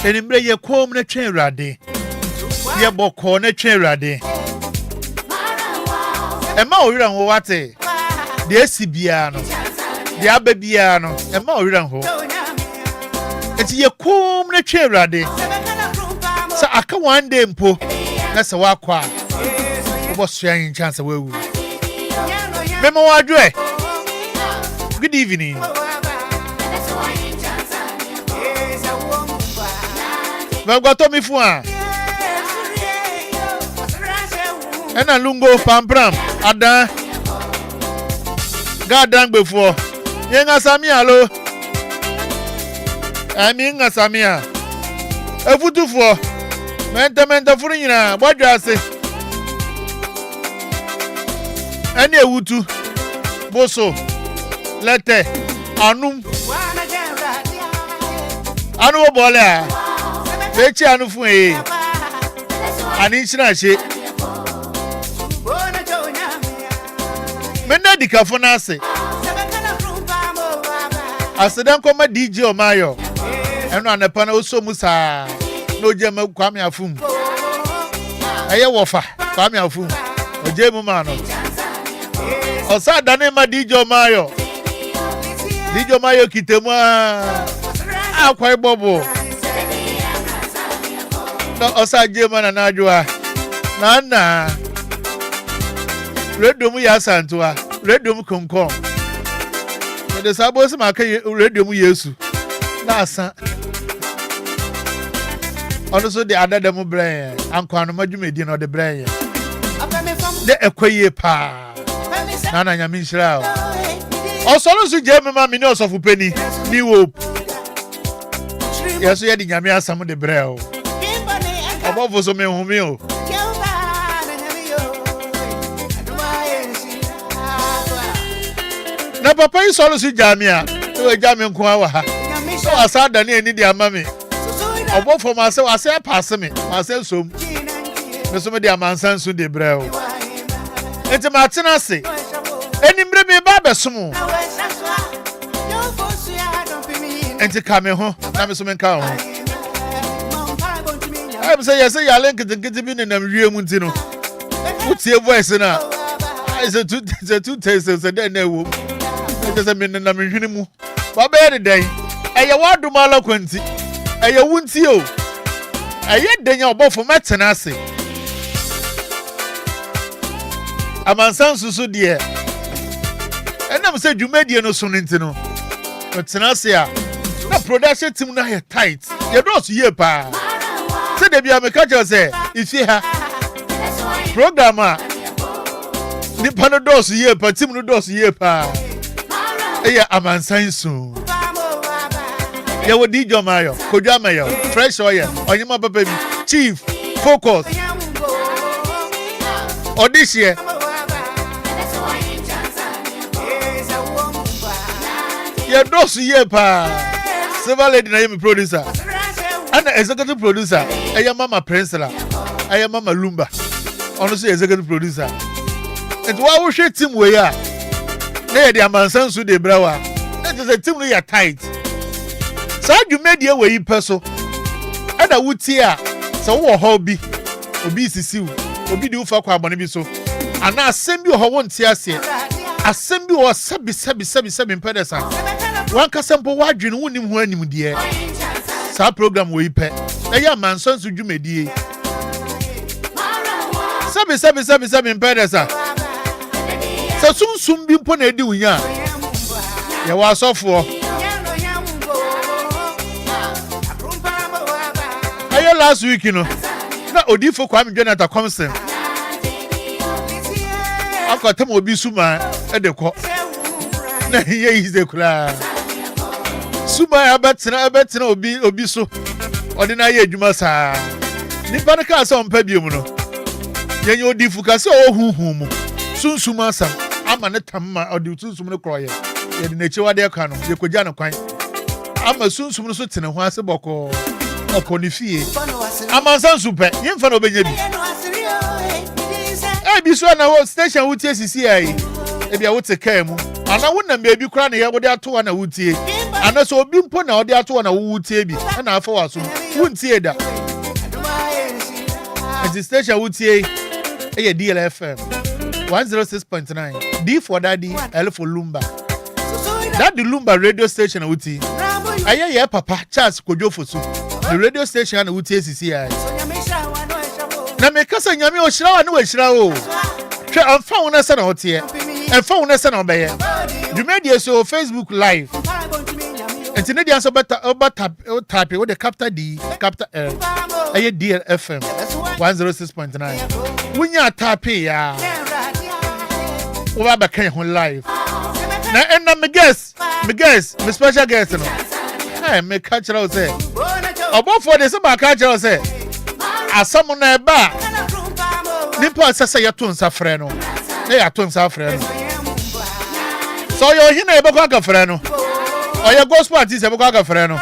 Enimbre ye kom na twen rade. Ye boko na twen rade. Ema owira ho wate. De asibia no. De ababia no. Ema owira ho. Enti ye kom na twen rade. Sa aka one day mpo na se wakwa. Obo sua chance wewu. Memo wadwe. Good evening. Magwato mi fua. Ena lungo pampram adan. Gadan gbefo. Yenga samia lo. Ami nga samia. Efutufo. Menta furu nyina bodwa ase. Eni ewutu. Boso. Lete. Anum. Anu obole a. Echi anu fun e. Ani nchira she. Menda dikafo na ase. Asedan koma DJ Omayo. Eno anepa na oso musa. No jema Kwame afum. Eye wofa Kwame afum. Oje mu ma no. Osa dane ma DJ Omayo. DJ Omayo kitemu akwa ibobo. No osa jema na najwa. Na radio mu ya santua. Radio mu konkon. De sabo se maka radio mu Yesu. Na asa. Ono so de adada mu brain. Ankwano madwumedi no de brain. De ekwaye pa. Na nyame nshira o. Osolo so jema ma mini osofu pani. Ni hope. Yesu ye di nyame asam de brain o. Obo so me humi o. Na papa yi solo si jamia. E jamia nko awa ha. So asada na eni di amame. Obo for myself I say pass me. Myself so. Me so me di Amansan so de brel. Enti ma tena se. Enimbre me ba besom. Enti ka me ho. Na me so me nka ho. I say yes ya link the bi na mwie mu nti no. Utie voice na. I say two tastes say dey na wo. I say me na me hwene mu. Ba be de den. Eye waduma la kwanti. Eye wunti o. Eye denya obofo metena ase. Amansan susu de. Enam say dwumadi no so nti no. Metena ase a. Na production team na he tight. Ye do so ye pa. Say de bia me catch say if you ha. program nipa no dos ye pa team no dos ye pa eya Amansan so ye wo di jomayo kodwamayo fresh oil onyema papa bi chief focus audition ye dos ye pa Silver Lady na ye producer ana executive producer eya mama Princella eya mama Lumba ono so executive producer and why we share team we are na the Amansan so de brawa that is a team we are tight so you made your way person and a wutia so wo hobby obi sisiu obi de ufa kwa abone bi so ana assembi ho won ti ase assembi o sabi impedesa wan kasempo wadwene wonim ho anim de sa program we pe eya Amansan so dwumedie sabi impedesa so sunsum bi mpo na edi wunya ye wa asofo ayo last week no na odifo Kwame Jonathan Komsen akotem obi suma edeko na ye ize kula suma abetina obi so odina ye adwuma saa nipa na ka so mpa biom no yenye odifo ka se ohuhu mu sunsum asam ama ne tamma odi sunsum ne kroye ye de nechi wade ka no ye kogya ne kwan ama sunsum no so tene ho ase boko okoni fie Amansan super yemfa no obenya bi bi so na wo station wutie sisi ai e bia wote kai mu ana wo na mebi kura na ye wo de ato na wutie ana so obi mpo na wo de ato na wo wutie bi na afa waso wuntie da the station wutie e DLFM 106.9 D for Daddy, L for Lumba. That the Lumba radio station wutie aye ye papa Charles Kojofosu the radio station na wutie sisi ai na me kasa nyame o shira wa na wa shira o hwe amfa wona se na hote amfa wona se na obeye dwumedie so Facebook live enti ne dia so type with the capital D capital L aye DLFM 106.9 wunya type ya wo ba kan ho live na enna me guest me special guest no me catch out say obofo de se ba catch out say asamu na eba nipa asese ya to nsa frɛ no na ya to nsa frɛ no so yo hina ebe kwa ka frɛ no oya gospel artist ebe kwa ka frɛ no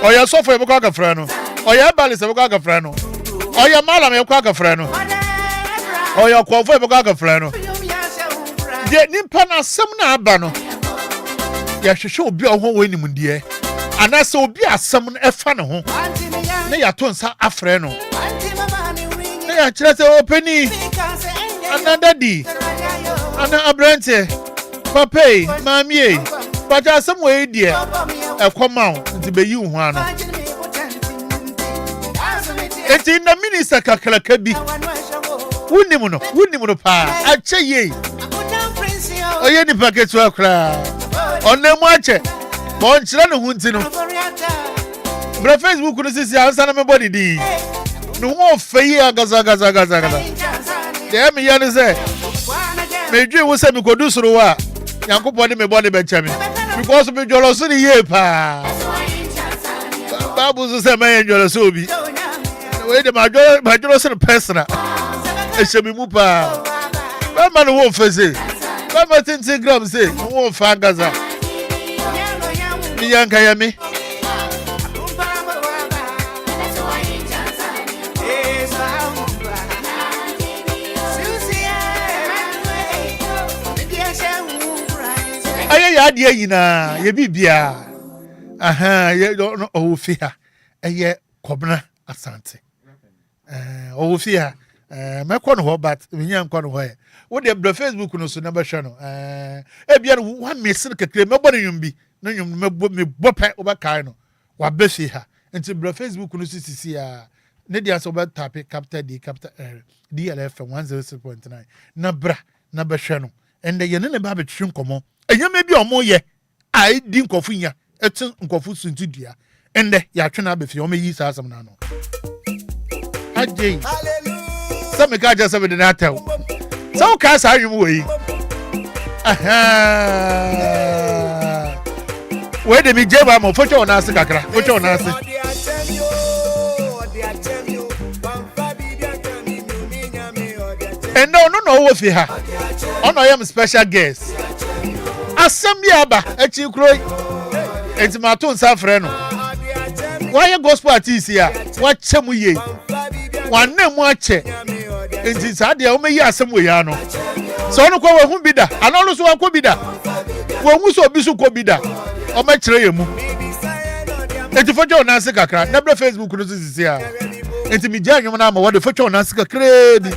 oya sofo ebe kwa ka frɛ no oya balise ebe kwa ka frɛ no oya malam ebe kwa ka frɛ no oya kwofo ebe kwa ka frɛ no de nipa na asam na aba no ya hwehwe obi a ho wani mundie anase obi asam no efa ne ho na ya to nsa afrɛ no na ya kyerɛ sɛ openi ana daddy ana abrante papai mamie paja asam we die ekoma nti beyi hu ano enti na minister kakraka bi wunimu no pa ache ye oye ni paketu akra onemu ache bon kyerɛ no hu nti no bra Facebook no sisi ansa na me body di no wo fayi agaza de me ya ne se me dwi wo se me kodu soro wa yankopɔ de me body be chame because me jolo so ni ye pa babu so se me jolo so obi we de ma jolo so personal e se mi mu pa ba ma no wo fese ba ma 10 grams se wo fa agaza mi yanka ya me aye ya de yina ye bibia aha ye no ofia eye Kwabena Asante ofia me ko no ho but me nya nko no ho ye wo de bra Facebook no so na ba hwe no e bia no wa mesin kekere me bɔ ne nwum bi na nwum me bɔ pɛ wo ba kai no wa ba fi ha nti bra Facebook no sisi a ne dia so ba tape capital D capital R DLFM 106.9 na bra na ba hwe no ende ye ne ba be twe nkomo enyame bi omo ye ai di nkofu nya etin nkofu suntu dua ende ya twe na be fi o me yi sa asam na no ajay asa me ka just be na tell so ka sa anwum we we de mi jeba mo focho na ase kakra focho na ase and no wo fi ha ono yam special guest asem ya ba echi kro entimato nsa frɛ no why gospel artist ya wa chemu ye wanna mu ache enti sa de o meyi asem we ya no so no kwa hu bida anolo so akọ bida wo hu so obi so kọ bida o ma kire ye mu enti fojo na ase kakra na bra Facebook no sisi ya enti mi ja nwom na ma wo de fojo na ase kakra bi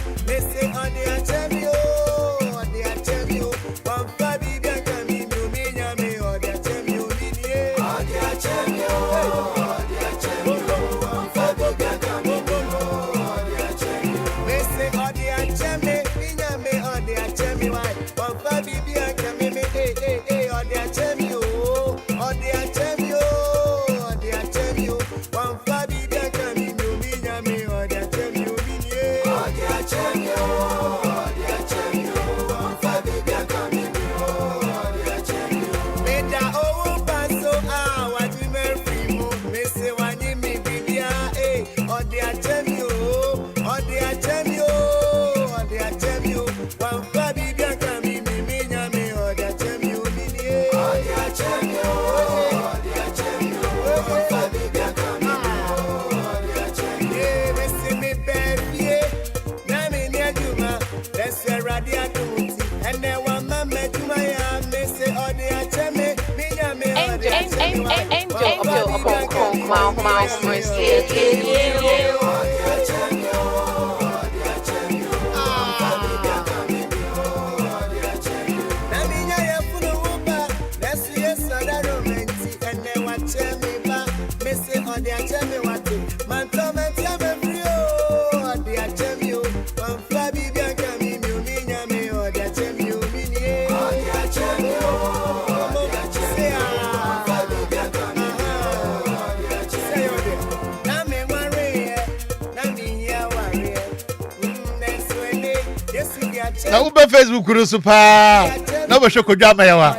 na ube Facebook kuru super na bo shokodwa mayawa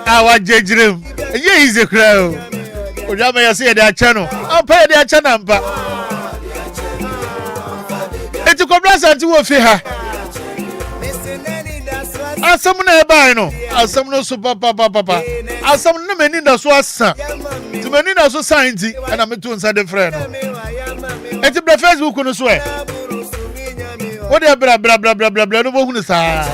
awa jejirem ye ize kra kodwa maya se de acha no ampa de acha na mpa eti Kwabena Asante wo fi ha asam na e bai no asam no super papa asam na mani na so asa ti mani na so santi na metu nsa de frɛ no eti bra Facebook no so e what the blah no bohunu sa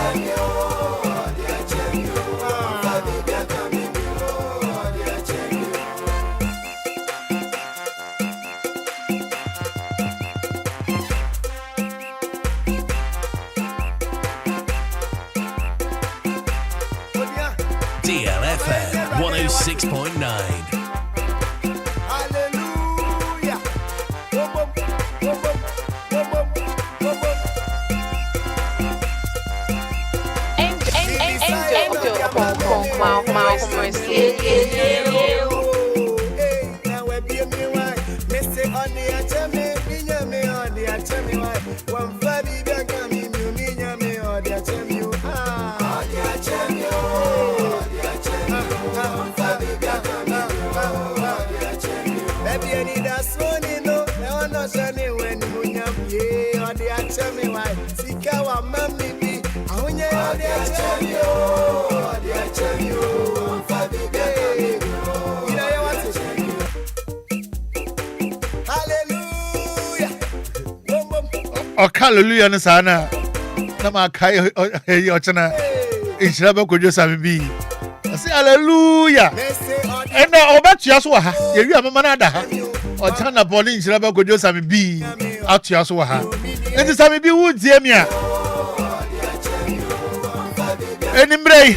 DLFM 106.9. hallelujah no sana na ma kai o chana inshira ba kojo sami bi say hallelujah and obetua so ha ye wi amama na da ha o chana boli inshira ba kojo sami bi atua so ha enti sami bi wu die mi a enimbrei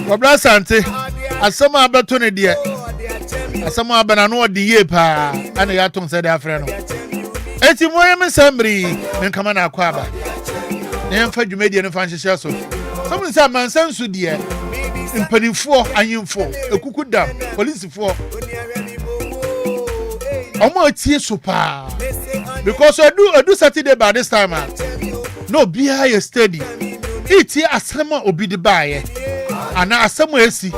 Kwabena Asante asama abeto ne de asama abana no odi ye pa ana ya ton se de afre no eti moye mesambri men kama na akwaba ne mfa dwumadi ne fa nhyehyɛ so someone say Amansan su de mpanifo anyimfo ekuku dam policefoɔ omo atie so pa because I do Saturday by this time no be high steady it asema obi de bae ana asema esi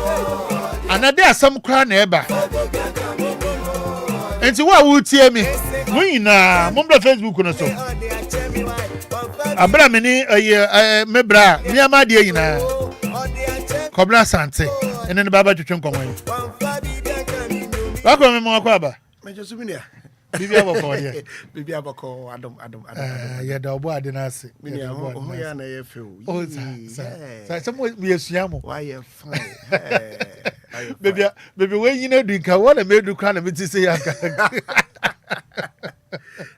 ana de asem kra na eba enti wa wu tie mi muina mombra Facebook no so abra me ni mebra mi amade yina Kwabena Asante ene ne baba twetwe nkomwen wakọ me mo akwa me just me Bibia boko ye. Bibia boko adom. Ya da obo ade na ase. Me ya ho ya na ye fe o. Oh sa mo me asua mo. Why you fine. Baby we yina du nka wona me du kwa na me ti se ya ka.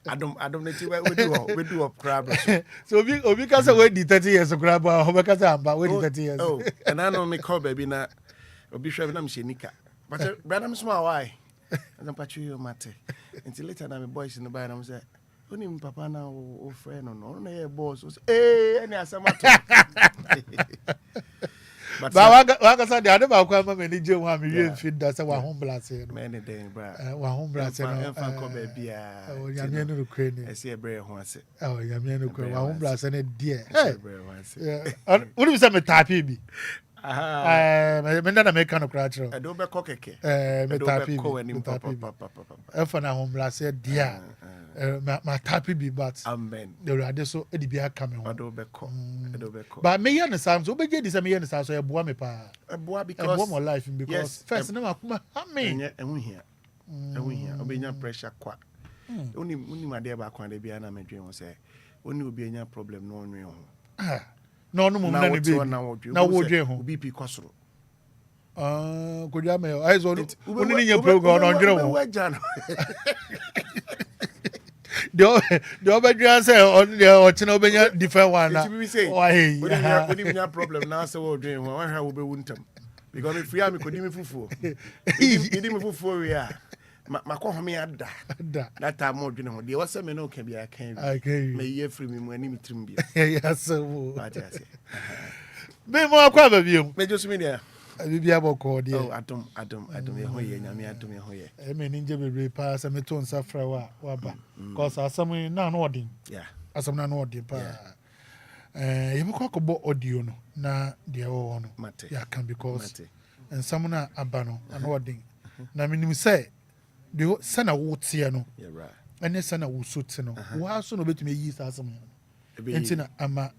Adom ne ti we do up crab. So obi ka say we di 30 years crab ho be ka say amba we di 30 years. Oh, and I know me call baby na obi hwe na me shenika. But brother me small why? And I'm patching you mate. Until later, now my boys in the bar, and I'm saying, "Only papa now, oh friend, no, no, boss." Hey, any asama. But waka say the other ba kwa ma me je wa me wie fit da say wa home blast no. Many day, bra. Wa home blast no. Em ko be bia. Oh, nyame no kure ni. E se bre ho ase. Oh, nyame no kure. Wa home blast no die. Hey. Bre ho ase. Yeah. Uri say me tapi bi. Me na me kan okra chiro. E do be ko keke. Me tapi bi. E fa na home blast dia. Ma tapi bi but. Amen. The radio so e di bia ka me ho. E do be ko. But me hear the sound so be je di say me hear the sound so e boa me pa. E boa because e boa my life because yes, first na makuma ha me. Enwu hia. Obenya pressure kwa. Uni made ba kwa de bia na medwen ho say. Uni obi enya problem no onwe ho. No mum na ne be. Na wo dwen ho. BP kwasoro. Kodja me aizo uni ni nya program no ndwere ho. The obedient say on the ochina obenya different one na. Why? We need problem now say we dream one how we be wuntam. Because if we am kodimi fufuo. Kodimi fufuo we are. Makọ ho me ada. That time mo dwene ho. De wo say me no ka bia kan bi. Me ye free me mu ani mitrim bia. Yes so. Be mo akwa ba biom. Me just me there. Bibia boko de. Oh adom ye ho ye nyame adom ye ho ye. E me ninje bebre pa say me to nsa fra wa ba. Cause asam na no odin. Yeah. Asam na no odin pa. You mo ko bo audio no na de wo no. Ya can because and some na aba no na odin. Na minim say de sana wo tie no. Yeah right. Ene sana wo so tie no. Wo aso no betumi yi sa asam. Enti na ama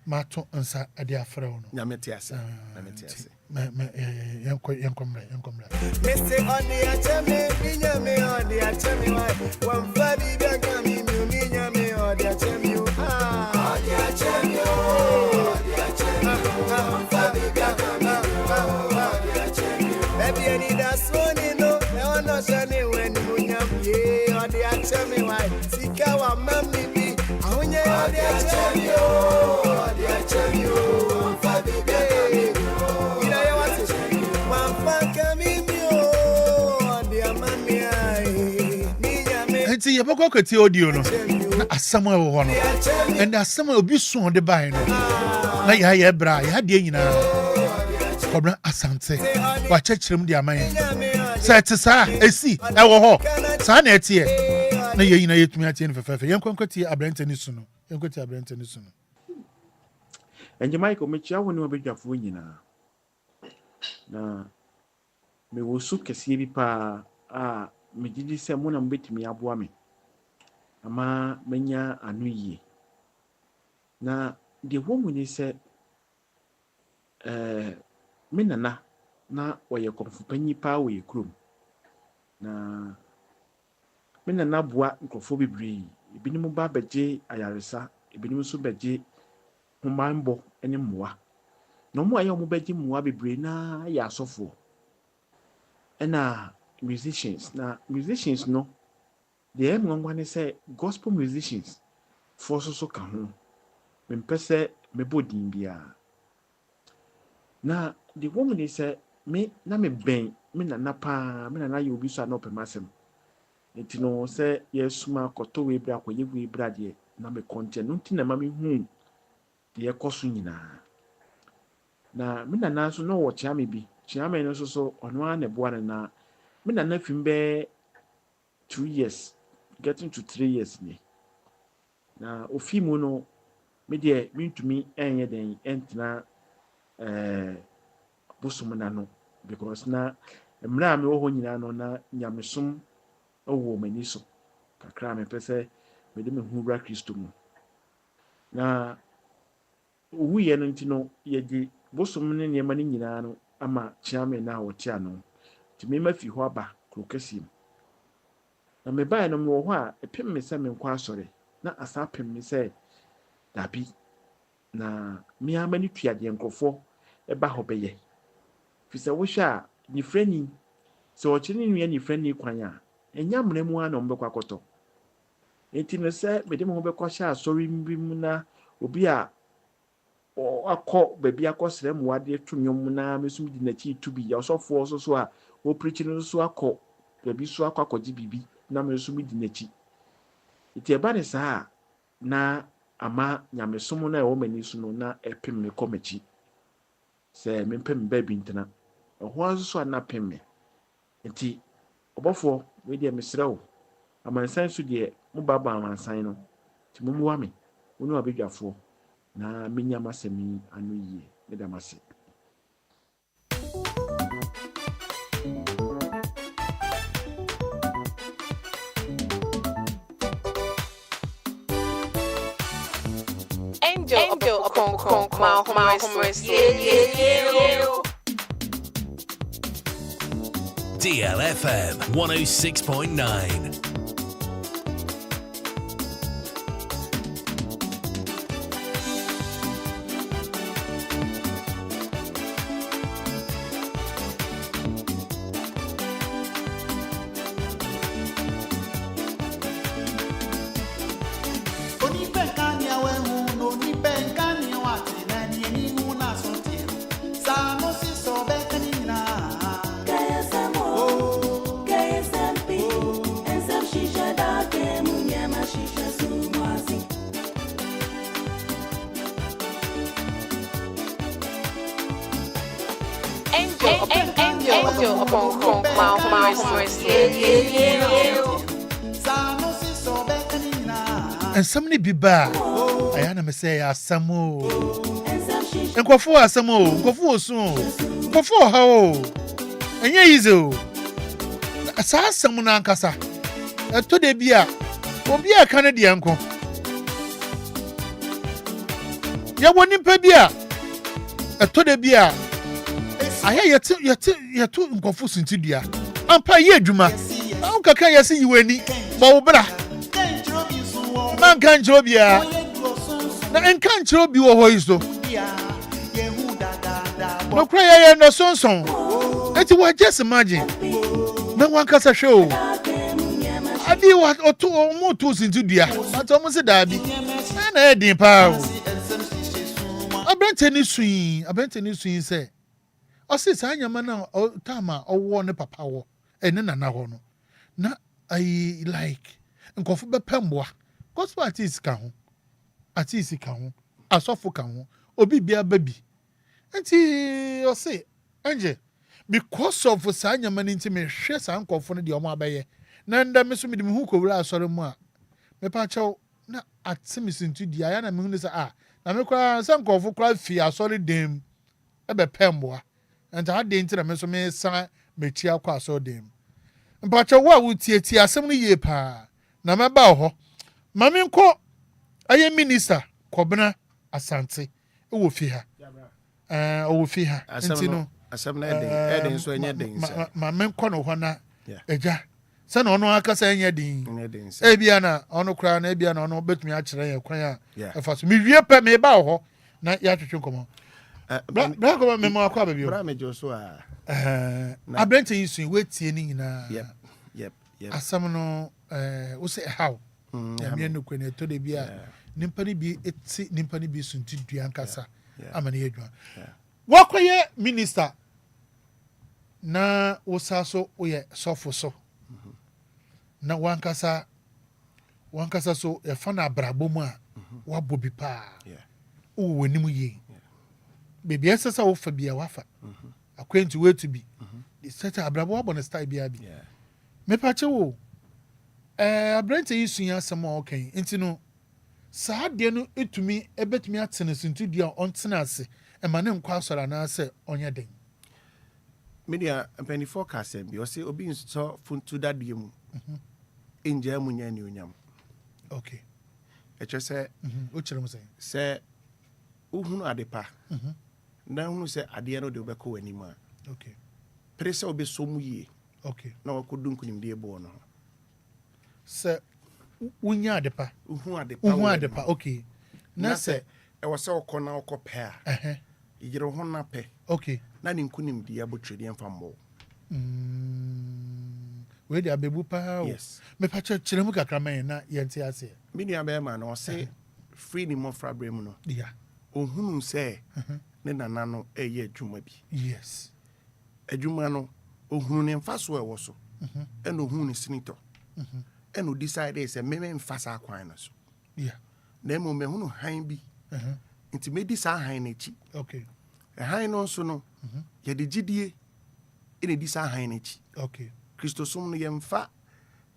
mato nsa ade afra no. Nyame tie ase. Enquires. Mr. Odi acheme, minyame Odi acheme why? One baby bega mi minyame Odi acheme you. Odi acheme Odi acheme. One baby bega mi Odi acheme. Baby I need a son no, I no shani when munyam Odi acheme why? Sika wa mami bi, ahunye Odi acheme Odi acheme. One baby bega mi. Enti ye boko kwati audio no na asama wo ho no and asama obi so de bai no na ya bra ya de nyina Kwabena Asante wa chechirem de aman sa ti sa esi e wo ho sa na etie na ye nyina yetumi atie no fefe ye nkwati abrante ni su no enje Michael mechia wo ni obedwafo nyina na me wo su kese bi pa me gidi se mo na mbetimi aboa me ama menya anu yie na de wo mu ni se me nana na oye komfu panyi pa wo yekrum na me nana boa nkrofo bebre ebinim ba beje ayaresa ebinim so beje humambo ene moa no mo aye mo beje moa bebre na ya asofo ena musicians no the ngwangwane say gospel musicians for so ka ho mempese mebodin bia na the woman say me na me ben me na napa me na ye obi so na opemasem etino say yesuma koto we bra koye we bra de na me konte no ntina ma me hu de yekoso nyina na me na so no wo chia me bi chia me no so ono a ne boa na me na fim be 2 years getting to 3 years ni na ofi mu no me de mintumi enye den entena bosom na no because na mra me wo ho nyina no na nyamesom owo mani so kakra me pese me de me hu bra Kristo mu na wuye no ntino ye di bosom ne ne mani nyina no ama chiame na wo tia no ti me ma fi ho aba krokasim na me bae no me wo ho a epem me se me nkwa asore na asa pem me se dabi na me amani tuade nkrofo eba ho beye fi se wo hwa ni frani se wo chini nua ni frani kwan a enya mremu a no mbekwa akoto enti no se me de mo bekwa hya asori mbim na obi a akọ baby akọsrẹ mu ade twonwom na mesum di na chi tubi ya osofo so a o preach no so akọ baby so akọkọji bibi na mesum di na chi iti eba ne saa na ama nyamesom na e wo mani so no na epem me komachi se me pem baby ntena ho aso so na pem me enti obofo we de mesrew amansan so de mo baba amansan no ti mo muwa me wonu abedwafo na minya masemi anu yie me da mase Angel upon my DLFM 106.9. Angel upon my and somebody be bad. I am say asamo. And kwafo asamo, kwafo so. Kwafo how. And ye izo. Asa samu na nkasa. To de bia. Obi a Canadian ko. Ya woni pa bia. To de bia. Aya yetu nkofo sintidua ampa ye adwuma an kaka yesi yiweni ba wo bra man kan chiro bia na en kan chiro bi wo hoiso no kra ye no sonson eti wa just imagine me wan kasa show abi wa oto mo to sintidua ato mo se da bi na e din pa abenteni suin se Osi sa nyama na tama owo ne papa wo ene nana ho no na I like nkofo be pemboa gospel artist ka ho asofo ka ho obi bia baby enti osi anje because of sa nyama ni nti me hwe sa nkofo no de omo abaye na nda me so me de me hu kowura asore mu a me pa chew na atimi sintu dia ya na me hu ne sa na me kwa sa nkofo kwa fi asore dem ebe pemboa and I didn't tell me so me san me chia kwa so dem. Mpacha wa wutie asem no ye pa. Na me ba ho. Ma me nko aye minister Kwabena Asante e wo fi ha. O wo fi ha. Nti no asem na eden so enye den sa. Ma me nko no ho na eja. Se na ono aka sa enye den. E bia na ono kra na e bia na ono betumi a kire ye kwan a. E fa so me wie pa me ba ho na ya twetwe nkomo. Bra ko me mo akwa baby o. Bra me jo so a. Abente yisu wetie ni nyina. Yep. Asam no wo say how. Ya me no kwene to de bia nimpa ni bi eti nimpa ni bi sunti dua nkasa amane yedwa. Wakoye minister na wosaso oye sofo so. Na wankasa so e fa na abrabo mu a wabobi pa. O wonimu ye. Baby esesa wo fa bia wafa akwanti we to be the set abrabo abon style bia bi me pa che wo abrante yisuya asem o kan enti no saa deɛ no etumi ebetumi atene sintudua ɔntena ase ɛma ne nkɔ asɔre anaasɛ ɔnyɛ den. Media penny forecast and be say obi nso funtu dadeɛ mu. Inja mu nya ni onyam. Okay. Eche say o kyerɛ mu sɛ sɛ uhunu adepa. Na hunu sɛ adeɛ no de obɛkɔ w'anim a. Okay. Pere sɛ obɛso mu yie. Okay. Na wakɔdu nkunimdie bɔ no. Sɛ wonya adepa. Uhu adepa. Okay. Na sɛ ɛwɔ sɛ ɔkɔ na ɔkɔ pɛ a. Yere ho na pɛ. Okay. Na ne nkunimdie abotwedi mfa mbɔ. We de abebu pa. Yes. Me pa kyerɛ mu kakra man na yɛnte ase. Me nua bɛɛ ma na ɔsɛ free ni mɔfra brɛ mu no. Yeah. Ohunu sɛ ne nana no ɛyɛ adwuma bi. Yes. Adwuma no ohunu ne mfa so ɛwɔ so. Ɛna ohunu ne senator. Ɛna decide sɛ meme mfa saa kwan no so. Yeah. Na emu me hunu han bi. Nti me di saa han n'akyi. Okay. Han no nso no yɛ de gidie ɛna di saa han n'akyi. Okay. Kristosom no yɛmfa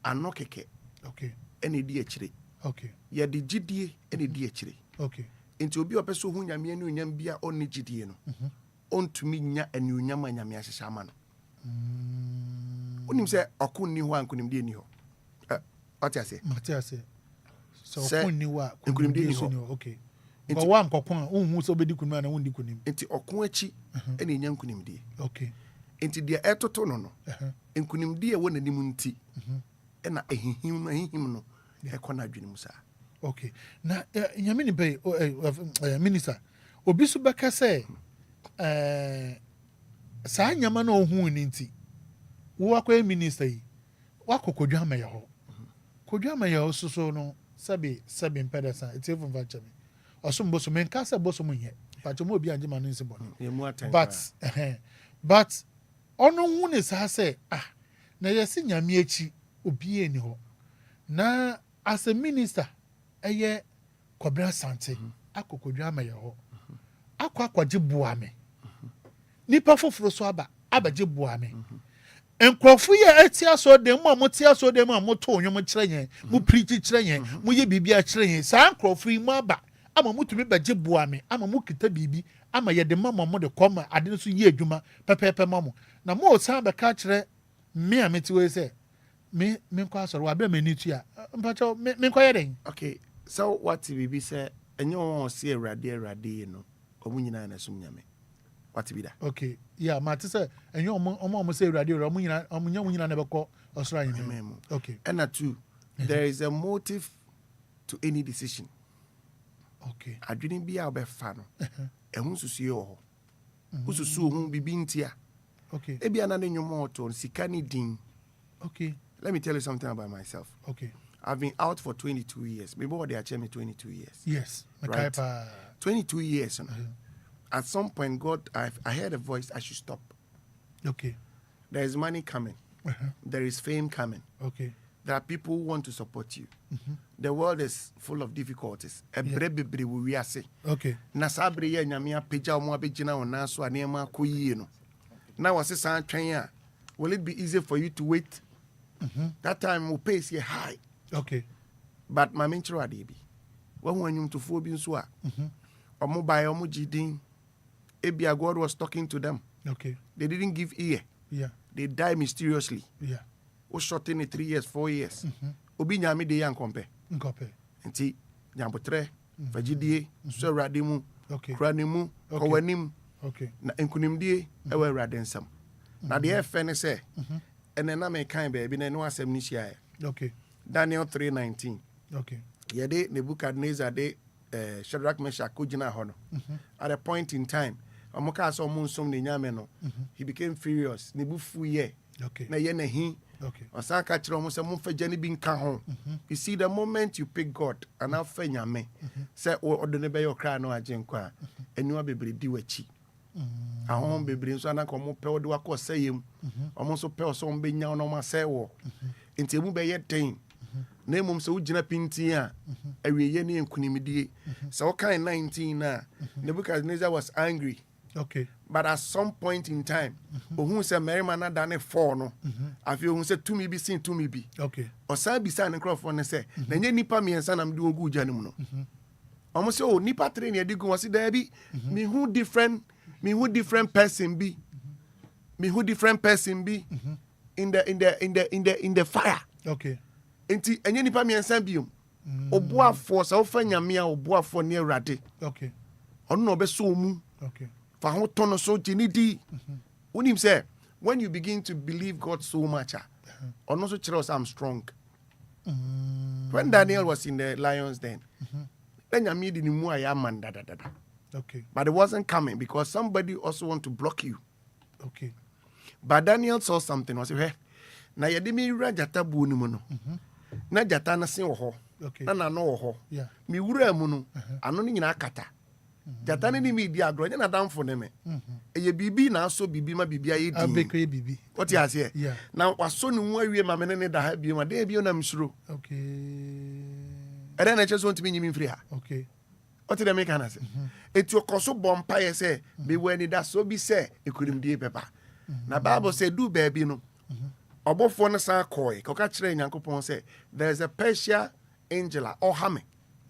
ano kɛkɛ. Okay. Ɛna di akyire. Okay. Yɛ de gidie ɛna di akyire. Okay. Nti obi a ɔpɛ so hu nyame ne onyam bia ɔne gidie no. Ɔntumi nya anuonyam a nyame ahyehyɛ ama no. Onim sɛ ɔko nni hɔ a nkonimdie ni hɔ. Ɔte ase. Mate ase. So ɔko nni hɔ a nkonimdie ni hɔ. Okay. Nti wa nkɔko a unhu sɛ obedi kunim ana wundi kunim. Nti ɔko akyi ɛna nya nkonimdie. Okay. Nti deɛ ɛtoto no no. Nkonimdie wɔ n'anim nti. Ɛna ehihim no ɛkɔ na adwene mu saa. Okay. Na nyame ni pɛ minister obi so bɛka sɛ saa nyama na ohun ni nti wo akɔ minister yi wakɔ kodwa ma yɛ hɔ. Kodwa ma yɛ hɔ so no sabi mpɛdasa etie fun fa kyɛme. Ɔso mboso menka sɛ boso mu nyɛ. Pacho mo obi anje ma no nsi bɔ no. But ɔno hu ne saa sɛ na yɛsi nyame akyi obi eni hɔ. Na as a minister ɛyɛ Kwabena Asante akokodwa ma yɛ hɔ. Akɔgye boa me. Nipa foforo so abagye boa me. Nkrɔfo yɛ atia so dem a mo tia so dem a mo to onwom kyerɛ yɛn, mo preach kyerɛ yɛn, mo yɛ bibia kyerɛ yɛn. Saa nkrɔfo yi mo aba ama mo tumi bagye boa me, ama mo kita bibi, ama yɛ de mama mo de kɔma ade no so yɛ adwuma pɛpɛpɛ ma mo. Na mo san bɛka kyerɛ me a meti we sɛ me nkɔ asɔre wa bɛ me ni tua. Mpacho me nkɔ yɛ den. Okay. So what bibi sɛ ɛnyɛ wɔn ɔsi awurade yi no ɔmo nyinaa na sum nyame. What bi da? Okay. Yeah, ma te sɛ ɛnyɛ ɔmo sɛ awurade ɔmo nyinaa na bɛkɔ ɔsoro anyame. Okay. And two, there is a motive to any decision. Okay. Adwene bi a ɔbɛfa no. Ɛho susu yɛ wɔ hɔ. Ususu ho bibi ntia. Okay. Ebi ana ne nyomo ɔtɔ sika ni din. Okay. Let me tell you something about myself. Okay. I've been out for 22 years. Maybe what they are me 22 years. Yes. Right. 22 years. You know? At some point, God, I heard a voice, I should stop. Okay. There is money coming. There is fame coming. Okay. There are people who want to support you. The world is full of difficulties. Okay. Nasabre ye nyame apagya omo abegyina wona so anema akoyie no. Now was san twen will it be easy for you to wait? That time will pace ye high. Okay. But my mentor adebi. When anyum to fo bi nso a. Omo buy omo gidin. Ebia God was talking to them. Okay. They didn't give ear. Yeah. They die mysteriously. Yeah. O short in 3 years, 4 years. Obi nyame de yan kompe. Nkope. Nti nyambotre fagidie so awrade mu. Okay. Krane mu kowanim. Okay. Na enkunimdie ewa awrade nsam. Na de efe ne se ene na me kan ba bi na no asem ni hia. Okay. Daniel 3:19. Okay. Yede Nebuchadnezzar de Shadrach Meshach kujina ho no. At a point in time, amoka so mo nsom ne nyame no. He became furious. Nebufu ye. Okay. Na ye na hi. Okay. Osaka chiro mo se mo fa jani bi nka ho. You see the moment you pick God and afa nyame say odone be your cry no agenkwa eniwa bebre di wachi. Ahon bebre nso anaka mo pe ode wakọ sayem. Omo so pe so mbe nya no ma say wo. Enti emu be ye den. Na emom se ugina pintin a awieye ne enkunimdie. Se o kan 19 na Nebuchadnezzar was angry Okay. But at some point in time, who say Mary man done 4 no. I feel who say to me be seen to me be. Okay. Or say be sign and crofon and say, then you nipa me and son I'm doing good janum. Almost say, oh, nipa train ya digo was there be me who different person be. Me who different person be in the fire. Okay. Enti enye nipa me and son be Oboa for so fanya a oboa for near rade. Okay. Ono no be so mu. Okay. For how ton so jinidi. When him say, when you begin to believe God so much, ono so chira us I'm strong. When Daniel was in the lion's den, then you made the new man da. Okay. But it wasn't coming because somebody also want to block you. Okay. But Daniel saw something. Was hey, na yedimi rajata bu ni no. Na jata na sin wo ho. Okay. Na no wo ho. Yeah. Mi wura mu no, ano ni nyina akata. Jata ni mi di agro, nya na damfo ne me. Eye bibi na so bibi ma bibi aye di. Abekwe bibi. What you say? Yeah. Na waso ni hu awie ma me ne da ha bi ma de bi na msuro. Okay. E den na che so ntimi nyimi mfiri ha. Okay. What did I make an answer? It's your coso bompire say, be when it does so be say, it couldn't be a paper. Now, Bible say, do baby no. Above one sa koi, coca train, Uncle Pon say, there's a Persia angela or hammy.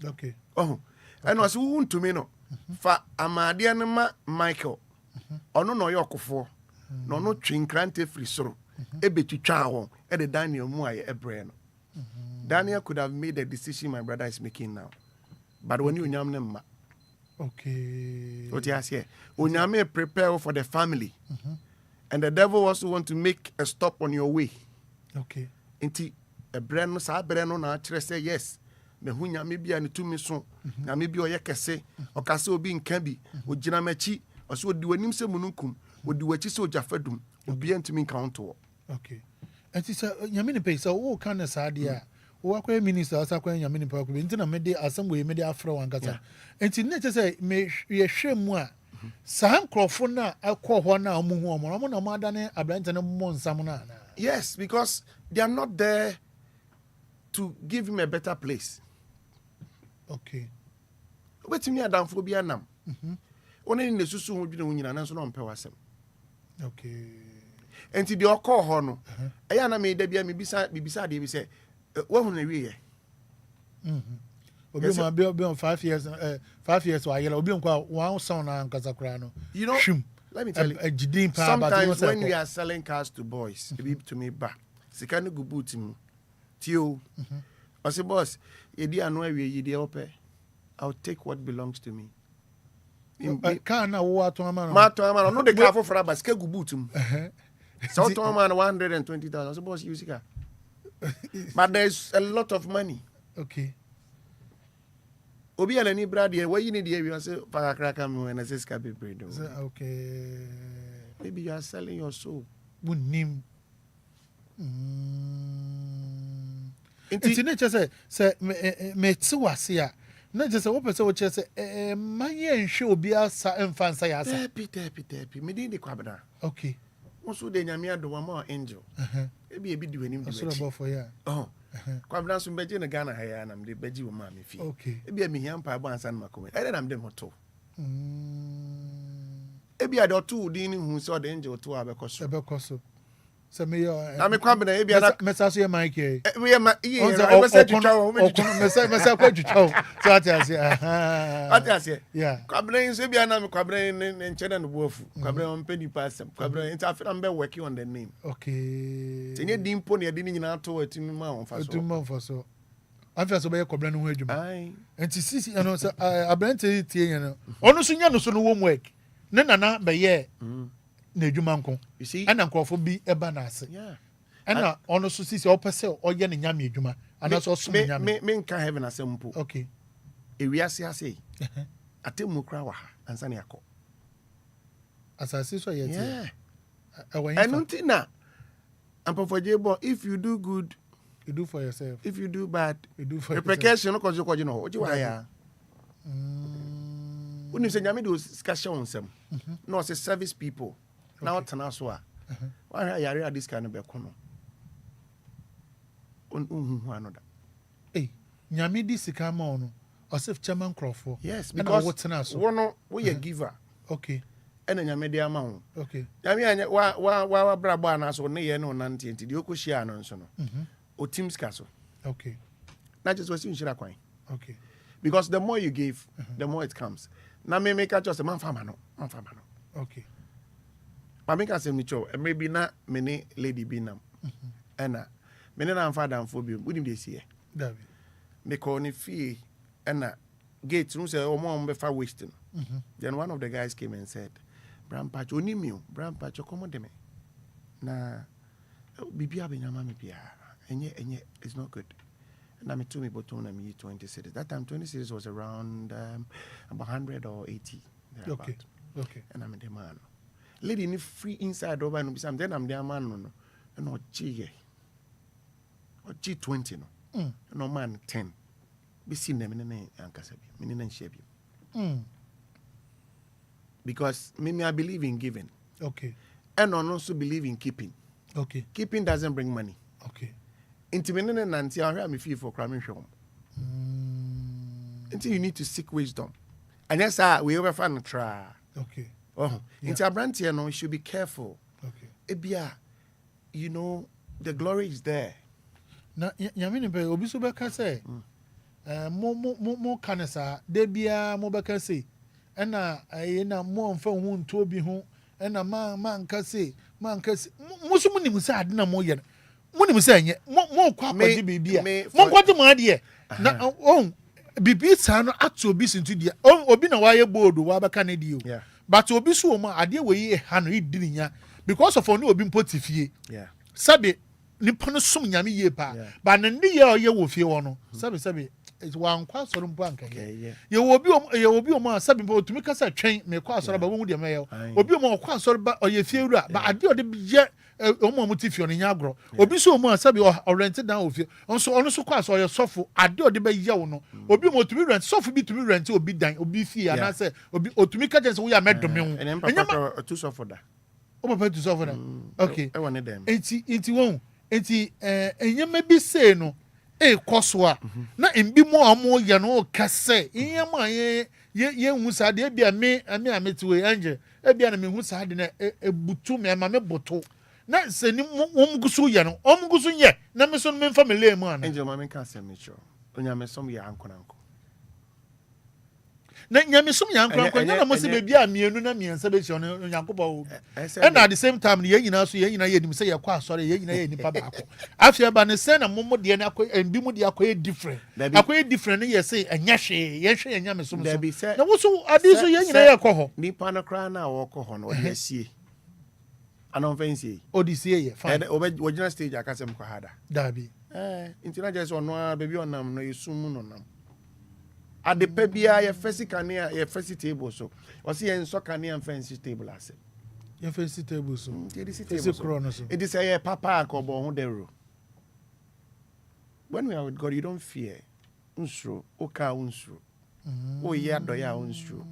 Okay. Oh, and was wound to me no. Fa Amadianama Michael. Or no, York for. No, twin crante free sorrow. A bit to chow at the Daniel Moy a brain. Daniel could have made the decision my brother is making now. But when you nyam them, okay. what you say? When you prepare for the family, and the devil also want to make a stop on your way. Okay. Inti a brand no sa brand no na say yes. Me hu nyame bia ne tumi so. Nyame bia oye kese, o kase obi nka bi, o gina machi, o so di wanim se mununkum, o di wachi se o jafadum, obi ntumi count to. Okay. And it's nyame ne pay so o kan na sa dia. O akwa minister asa kwa nyame ne pa ko bi ntina me de asem we me de afro wankasa. Enti ne che me ye hwemu a Sam Crawford na akọ na omuhu omo na mo adane abrante ne mo nsam na. Yes, because they are not there to give him a better place. Okay. Wetimi adamfo bia nam. Oni ne susu ho dwene ho nyina nanso no mpe wasem. Okay. Enti de okọ ho no. Eya na me da bia me bisa de bi se wo hu na wiye. Obi ma be on 5 years 5 years wa yela obi nkwa one son na nkasa kra no. You know, let me tell you. Sometimes when we are selling cars to boys, to me ba. Sika no go boot mu. Tio. I say boss, ye di anu awie ye di ope. I'll take what belongs to me. Car na wo ato ama no. Ma to ama no the car for fraba sika go boot mu. So to ama 120,000. I say boss you sika. But there's a lot of money. Okay. Obi ala ni brad here, where you need here, you say para kraka me when I say sika be bread. Okay. Maybe you are selling your soul. Bunim. Inti ne che se me ti wase a na je se wo pese wo che se maye nhwe obi asa emfansa ya asa. Tepi. Me di Kwabena. Okay. Onso de nyame ado ma angel. Ebi di wenim di. So about for ya. Oh. Kwabena so beje na Ghana ha ya na me beji wo ma me fi. Okay. Ebi me hiam pa bo ansa na makome. Ede na me dem hoto. Ebi ade oto udi ni hu so de angel to abekoso. Abekoso. So me yo. Na me Kwabena ebi na mesa so ye Mike. We ma ye. I say twitwa wo me twitwa. Mesa kwa twitwa. So atiase. Atiase. Yeah. Kwabena so ebi na me Kwabena ne nchede no boafu. Kwabena on pedi pasem. Kwabena nti afira mbe working on the name. Okay. Tenye dimpo ne de ni nyina to atimi ma on fa so. Atimi ma fa so. Afia so be ye Kwabena no ho adwuma. Ai. Enti sisi no so abrante tie yen no. Ono so nya no so no wo work. Ne nana be ye. Na adwuma nko. You see? Ana nkrofo bi eba na ase. Yeah. Ana ono so sisi opese oye ne nyame adwuma. Ana so so nyame. Me nka heaven asempo. Okay. Ewiase ase. Atemu kra wa ha ansa ne yakọ. Asase so ye tie. Yeah. Ewen I don't think na. Ampofojebo, if you do good, you do for yourself. if you do bad, You do for repercussion ko jo no. Oji wa ya. Uni se nyame do discussion onsem. No say service people. Now tana so a. Why yare this kind of be kono. Hu anoda. Eh, nyame di sika ma ono. Osef chairman nkrofo. Yes, And because what tana so. wono we a giver. Okay. ɛna nyame de ama wo Okay. nyame anya wa brabo anaso ne ye no nante enti de okohia no nso no o team ska so Okay. na just wasi nshira kwan Okay. because the more you give the more it comes na me make just man fama no Okay. ma make asem ni cho maybe na me ne lady bi nam ɛna me ne na amfa damfo bi wonim de sie Dabi. me call ni fee ɛna gate no say omo be fa wasting then one of the guys came and said Brampacho onimio Brampacho come de me na bibia benyama me bia enye it's not good na me to me bottom na me 20 cities that time 20 cities was around about 100 or 80 Okay. Okay. and I'm the man lady ni free inside over no bisam then I'm the man no no chi or chi 20 no no man 10 be seen them in the ankasa bi me ne nhia bi because me I believe in giving Okay. and I also believe in keeping. Okay. Keeping doesn't bring money. Okay. Intimate and nanti I me feel for cramming show. Until you need to seek wisdom. And yes, we ever find try. Okay. Oh, into a brand here, no, you should be careful. Okay. Ebia, you know, the glory is there. Na nyame be obi so beka say mo kanesa de bia mo beka say ena na mo mfa hu nto bi ho ena man ka say mo so munim say ade na mo ye munim say enye mo kwa kwaje bibia mo kwaje mo ade na bibi sa no ato obi sintu dia obi na wa ye bold wa beka na di o but obi so mo ade we ye ha no idiri nya because of onu obi mpotifie sabe nipa no som nyame ye pa ba ne ndi ye oye wo fie wo no sabe wa nkwa soro mpo anka ye obi o ma sabe mpo otumi kasa twen me kwa soro ba wo de me obi o ma kwa soro ba oye fie wura ba ade o de ye o mo motifie no nya agro obi so o ma sabe o rent down ofie ono so kwa soro ye sofo ade o de ba ye wo no obi mo otumi rent sofo bi tumi rent obi dan obi fie ana se obi otumi ka je se wo ya medome ho Enya tu sofo da o papa tu sofo da okay e won dem enti won enti enyema bi sei no kosoa na mbi mo amo ye no kase enyema ye hu sa de bia me ametiwe anje e bia na me hu sa de na ebutu me ma me boto na se ni omgusu ye no omgusu ye na me so me mfa me le mu ana angel ma me ka se me cho onya me som ye ankonanko na nyame som yankran na mo se bebi a mienu na miensa be chi ono yankobo and at the same time ye nyina so ye nyina ye nim se ye kwa asore ye nyina ye nipa baako afia ba ne se na momo de na akwa mbi mu de akwa different akwa different ne ye se enya hwe ye hwe nyame som so na wo so ade so ye nyina ye kɔ hɔ nipa na kra na wo kɔ hɔ no ode asie ana fancy odisie ye fine original stage akasem kɔ hada dabi intina je so no baby onam no yesum no nam ade pa bia ye fancy kania ye fancy table so o se ye nso kania fancy table ase ye fancy table so fancy crono so it is say papa akobo ho dero when we are with God you don't fear unsuro oka unsuro o ye adoya unsuro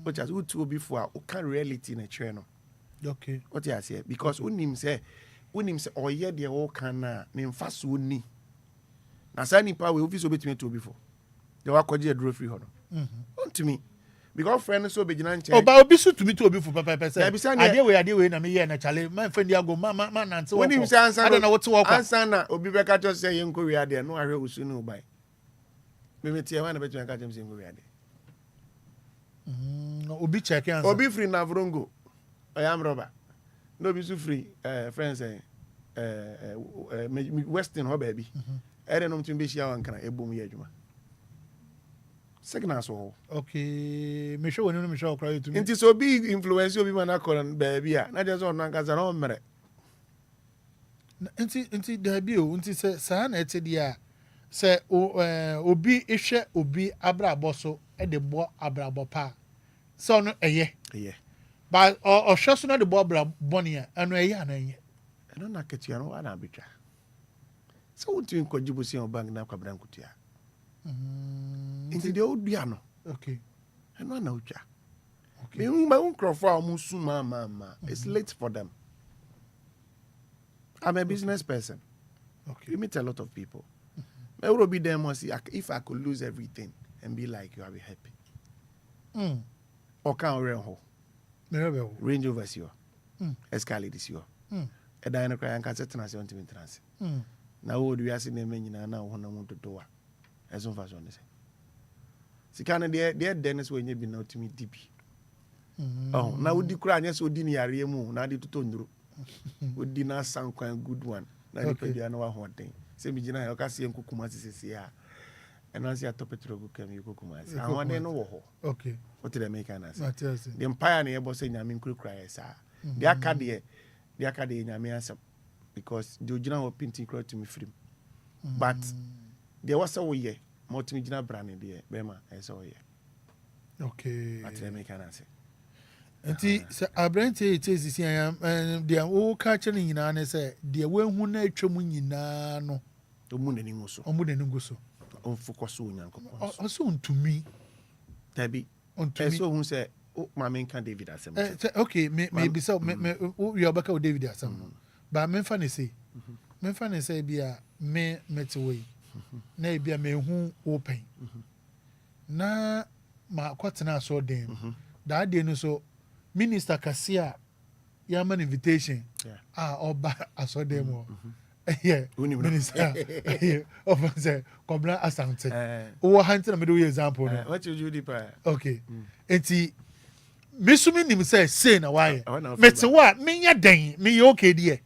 o just utu obi fo a o can reality na chere no okay what you say because unim say oye de o kan na me mfa so ni na sa nipa we office obetumi to obi fo they were kwaje draw free hono to me because friend so be gina nche o ba obi so to me to obi fu papa pese ade we na me ye na chale man fa ndi ago ma nante wo when him say answer na wote wo kwa answer na obi be ka cho say ye nko wi ade no ahwe usu no bai me metie wa na betu ka jem say nko wi ade obi check answer obi free na vrongo oyam roba no be so free friends western ho ba bi ere no mtum be shia wan kana ebom ye adwuma signal so okay me show wonu me show cry to me nti so be influence obi man akon baby a na just on nkaza na o mere nti da bi o nti se sa na ete dia se obi ehwe obi abrabo so e de bo abrabo pa so no eye ba o hwe so na de bo abrabo ne a eno eye ananye eno na ketua no ana betwa so wutu nkojibu si on bank na kwabra nkutua nti de odua no okay eno na utwa okay me ma uncrofo a musu ma it's late for them. I'm a business person. Okay. You meet a lot of people. I will be there and see if I could lose everything and be like you, I'll be happy. Or can't real ho. Range Rover si hɔ Escalade si hɔ ɛdan no koraa yɛnka sɛ tena ase ɔntumi tena ase na wɔde wiase nneɛma nyinaa na wo honam dodo a ɛso mfa so ne sɛ sika no deɛ dɛ ne sɛ wɔnyɛ bi na wotumi di bi na wodi koraa anyɛ sɛ wodi ne yareɛ mu na ade totɔ nnuro wodi na asan kwan good one na nipa bia na wahoɔden sɛ megyina yɛ ɔka seɛ nkokuma sesesie a ɛno ase atɔ petro gu kam yɛ kokuma ase ahoɔden no wɔ hɔ wote dɛ meka no ase deɛ mpaeɛ ne yɛbɔ sɛ nyame nkurakura yɛ saa deɛ aka deɛ nyame asɛm because deɛ ogyina hɔ pinti kora tumi firim but deɛ wɔ sɛ woyɛ ma wotumi gyina bra ne deɛ bɛma ɛyɛ sɛ woyɛ ate dɛ meka no ase nti sɛ aberante ɛte sisi deɛ woka kyerɛ no nyinaa ne sɛ deɛ woahu no atwa mu nyinaa no ɔmu n'ani gu so ɔmfokɔ so onyankopɔn ɔsɛ ɔntumi dabi ɛsɛ ɔhu sɛ ma menka David asɛm mebisa woyɛ wobɛka wo David asɛm no ba memfa ne sei bi a mete wɔ yi na ebi a mehu wo pɛn na makɔtena asɔɔdan mu daa deɛ no so minister kase a yɛama no invitation a ɔba asɔɔdan mu minister ɔfa sɛ Kwabena Asante wowɔ ha nti na mede woyɛ example no enti mesu menim sɛ sei na wayɛ mete wo a menyɛ dɛn meyɛ okay deɛ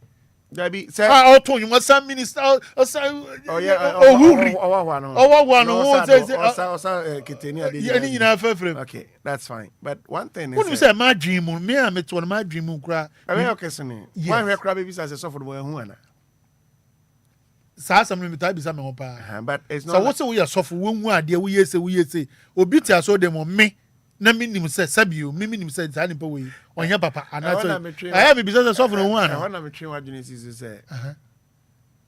dabi sɛ ɔtɔ nwuma sa minister ɔhuri ɔwɔwa no ɔsa keteni ade yɛne nyinaa fɛfrɛ okay that's fine but one thing is wonim sɛ madwen mu me a metoɔ no madwen mu koraa ɛbɛyɛ ɔkɛse ne wanhwɛ koraa bɛbi sɛ sɔfo no wɔahu ana saa asɛm no metaa bisa me ho paa but it's sɛ not wo sɛ woyɛ sɔfo wohu adeɛ woyɛ se obi te asɔ dɛ mɔ me na menim sɛ sabio menim sɛ saa nipa wɔ yi ɔnyɛ papa anaasɛ ɛyɛ bibisa sɛ sɔfo no ho ana ɛhɔ na metwe wadwene si so sɛ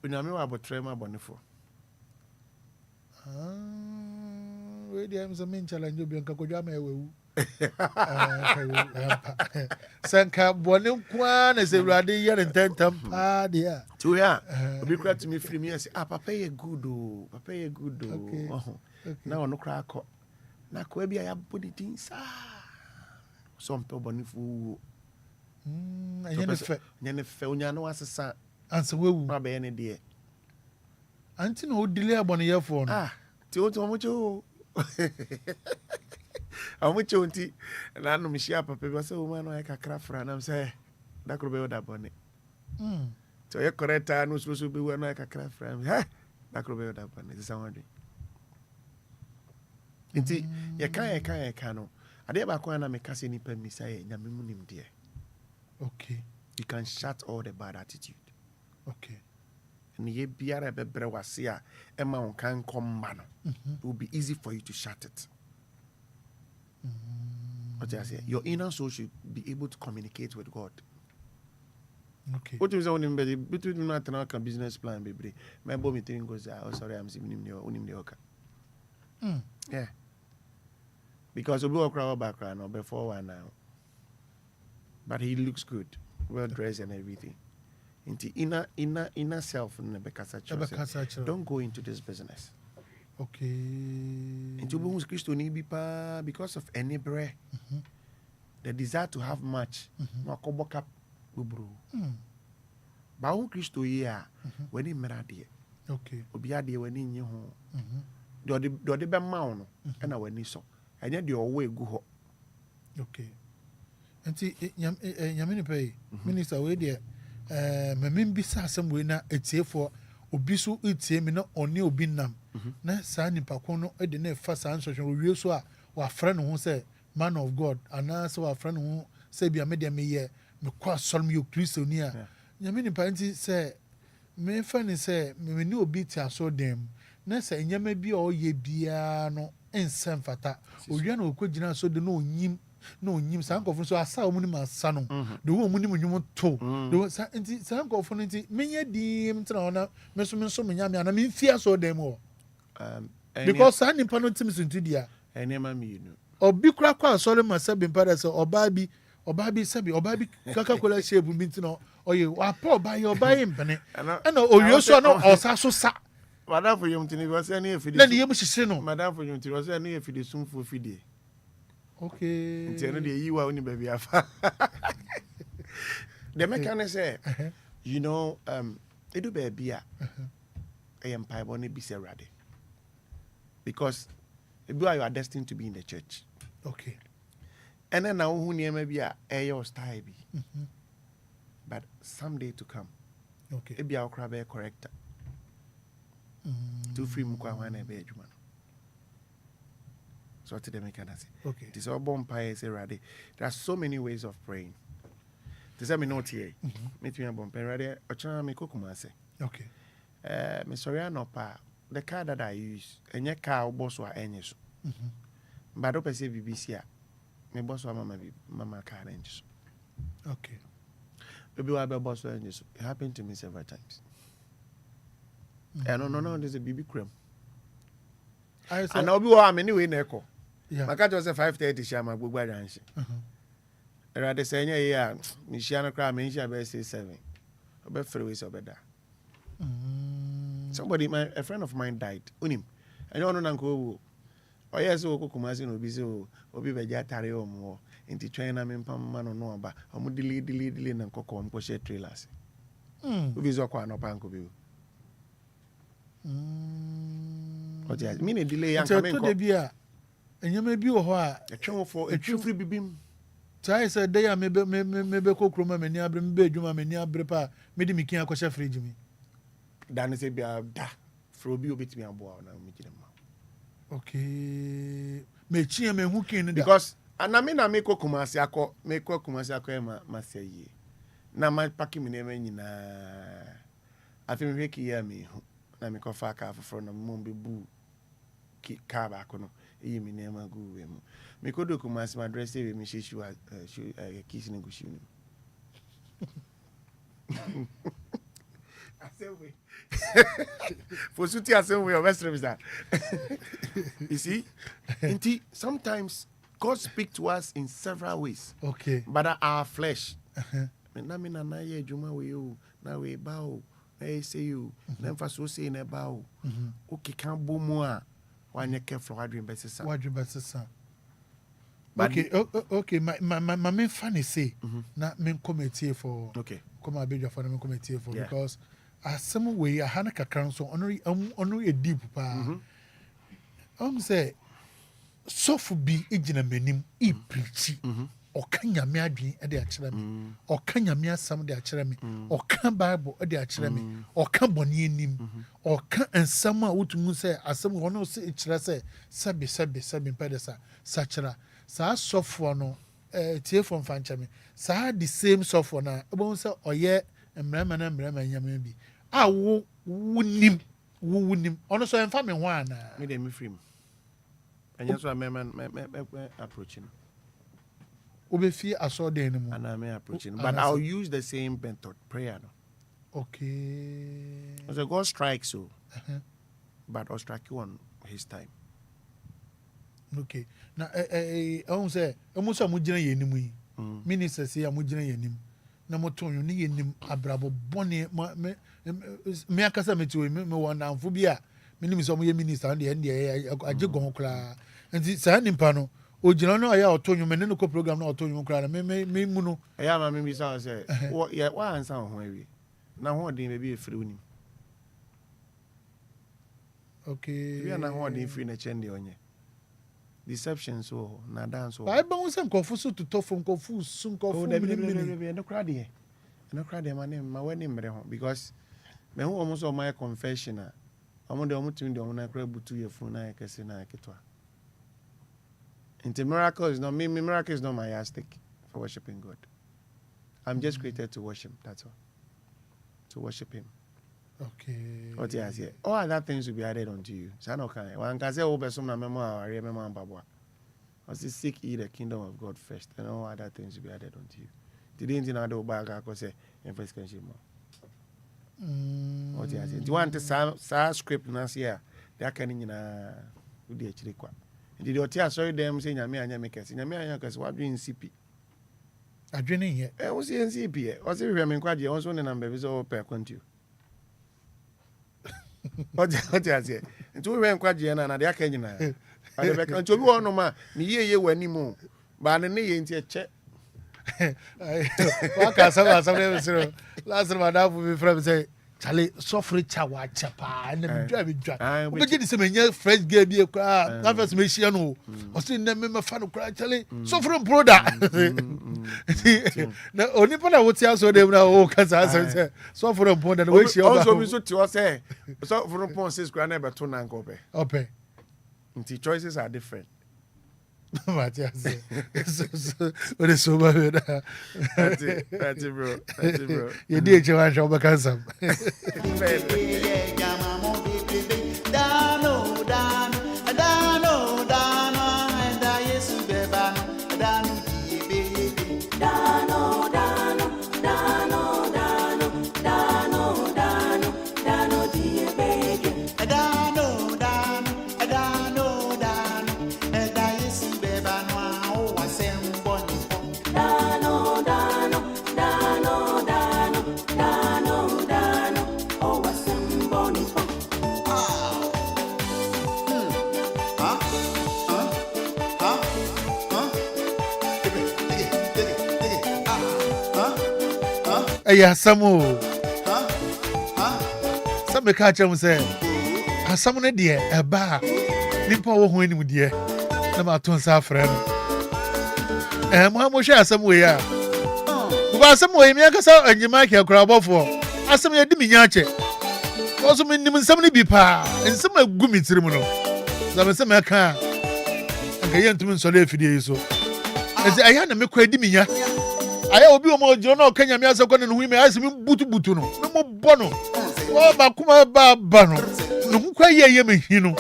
onyame wɔ abɔtrɛ mu abɔnefo wei deɛ sɛ menchallenge obi nka kodwa ma ɛwawu sɛ nka bɔne nko a na sɛ awurade yɛ ne ntɛntɛm paa deɛ a nti woyɛ a obi kora tumi firi mu yɛ sɛ papa yɛ good o na ɔno koraa akɔ na koa bi a yɛabɔ ne din saa sɛ ɔmpɛ bɔnefo wuo nyɛ ne fɛ onya no wasesa ansa wawu na bɛyɛ ne deɛ anti na wodile abɔneyɛfoɔ no nti wotu ɔmokyɛ o ɔmokyɛ nti na anom hyia papa bi sɛ woma no ɔyɛ kakra fra nam sɛ da koro bɛyɛ woda bɔne nti ɔyɛ kɔrɛtaa no osuro so bɛwu no ɔyɛ kakra fra nam da koro bɛyɛ woda bɔne sisa wadwe nti yɛka no adeɛ baako a na meka sɛ nnipa mmisa yɛ nyame mu nimdeɛ you can shut all the bad attitude ne yɛ biara ɛbɛbrɛ wase a ɛma wo nka nkɔ mma no it will be easy for you to shut it what I say your inner soul should be able to communicate with God what you say on between not a business plan baby my boy meeting goes sorry I'm seeing the oka yeah because we walk around background or before one now but he looks good well dressed and everything into inner self in the don't go into this business into bones Christo ni bipa because of any bread the desire to have much no koboka bubru ba wo Christo here when he merade obi ade when nyi ho do de be ma wo no na wani so anya de owo egu ho nti nyamene pay minister we de mamim bisa asem we na etiefo obi so etie me na one obi nam na saa nipa ko no de na fa saa nsohwe owie so a wa fra ne ho say man of God ana so wa fra ne ho say bia me de me ye me kwa solom yo Kristo ni a nyamene pa nti say me fa ne say me ni obi ti aso dem na say nyama bi o ye bia no ensem fata owie na okogina so de no onyim san kofo so asa o munim asa no de wo munim nwum to de san kofo no nti menya dim tra ona meso menya me ana me mfia so dem o because san nipa no tim suntu dia enema mi no obi kura kwa so le masabi mpara se oba bi kaka kola shebu bi ntino oye wa pa oba ye mpene na owie so no osa so sa madam for yom tini go say na efidi na ne yem hihye no madam for yom tini go say na efidi sumfo fidie Okay. Nti no de yiwa oni baby afa. The mechanic say, you know, edu baby a empire boni be ready. Because you are destined to be in the church. Okay. And then now who near maybe a your style be. But someday to come. Okay. Ebi a okra be corrector. To free mukwa wana be adwuma. So to the mechanic say. Okay. It is all bonfire say ready. There are so many ways of praying. This is me not here. Meet me a bonfire ready. Ochana me kokuma say. Okay. Me sorry no pa. The car that I use, any car boss or any so. But I say BBC, my boss or mama car engines. Okay. Maybe I be boss or engines. It happened to me several times. No, there's a BB cream. And I'll be warm anyway, Neko. Yeah. My cat was a 5:30 shama, good by the rather say, yeah, Michiana crime, Asia by say 7. About 3 weeks over there. Somebody, a friend of mine died. Unim. I don't know Uncle. Oh, yes, Kumasi no be so, or be vegetarian or more. Into China, I'm man or no, but I'm delete and cocoa and crochet trailers. Who is a quan of Uncle Bill? What yes, mean a delay and beer. And you may be a while. a channel for a true free beam. Try said they are maybe cook room and near bedroom and near brepa, made me can't question free Jimmy. Dan is a beer da. Frobi bit me a boy now, making them. Okay. Me chia me who can Because Anamina make Kumasiako, make Kumasiako, must say ye. Now my packing me name in I think Ricky hear me. I make a faka for the Mumbi boo. Car back on ye me name a goo. Me could do Kumas my dress, me she was kissing a gushing. For Suti, I say we are West that. You see, sometimes God speaks to us in several ways. Okay. But our flesh. Na ye juma we you na we bow. Na say you. Na fa so say na bow. Okay, can bo mo a wan ye careful wadrin besesa. Wadrin besesa. Okay, my main fan is say na men committee for okay. Come abidja for me committee for because as some way a hanaka council honor a deep pa. Say so for be ejina menim e preach or kanya me adwin e de akere me or kanya me asam de akere me or kan bible e de akere me or kan boni enim or kan ensam a wotumu say asam wono say e kire say sabi pedesa sachira sa sofo no tie from fancha me sa the same sofo na e bon say oye mrema nyama bi a wo wunim ono so emfa me ho ana me dey me free. And yes, I'm approaching. Obefi aso den mu. And I'm approaching. But I'll use the same method, prayer. Okay. So God strikes you. But I'll strike you on his time. Okay. Now, I say, almost a mujina yenim yi. Minister say a mujina yenim. Na moton yo ni yenim abrabo bone me akasa metu me won amfo bia me nim so mo ye minister and the aje gon kra nti sa nimpa no ogina no aya otonyo me ne no ko program na otonyo kra na me mu no aya ma me bi say wo ya wa ansa ho awi na ho odin be bi efiri unim. Okay. We na ho odin free na chende onye deception so na dance so ba ba won say nkofu so to to from nkofu so nkofu me no kra de ma name ma wani mre ho because me ho almost all my confession I'm the only the one I grab to your phone. I can say, "Na ketwa." Into miracle is not me. Miracle is not my yardstick for worshiping God. I'm just created to worship. That's all. To worship Him. Okay. What you say? All other things will be added unto you. So no kind. One can say, "Oh, but some memoir, remember and babwa." I say, "Seek ye the kingdom of God first, and all other things will be added unto you." Today, you know, the bag I say, "In first kinship." What you say? Do you want to say script na here? They can in we dey actually kwa. Did you tell sorry them say nyame anya make us. Nyame anya cause what doing CP. Adwene here. We see CP. O say we me kwa je onso ne number be so per quantity. What you say? Nti we kwa je na they aka nyina. And the can to one ma me ye when you but the knee ain't yet check. What can someone say? Last time I have friend say, Charlie, suffer chawa chapa, and then drive it dry. But you see, my fresh gay be a car, canvas machine, or see them member fan of cry, Charlie, suffer brother. The only part I would say, also, they will all cast answer, suffer upon the way she also to us, say, so for upon says granite, but 2 9 copy. Okay. The choices are different. Matthias, what is so bad? That's it, bro. That's it, bro. You did your show because of. Yeah, some may catch him say, has someone dear a bar, Nimpo when with dear, no matter friend. And Mamma share some way. About some way, Miaka and Jamaica crab off for. As some diminuche. Also, mean somebody be pa, and some gummy ceremony. Some car. And Ghanaian so if you so. As I had a make dimia. I will be more Jono Kenya Miasa and women ask me butuno. No more bono. Oh, Bakuma Bano. No, quite yammy, you know.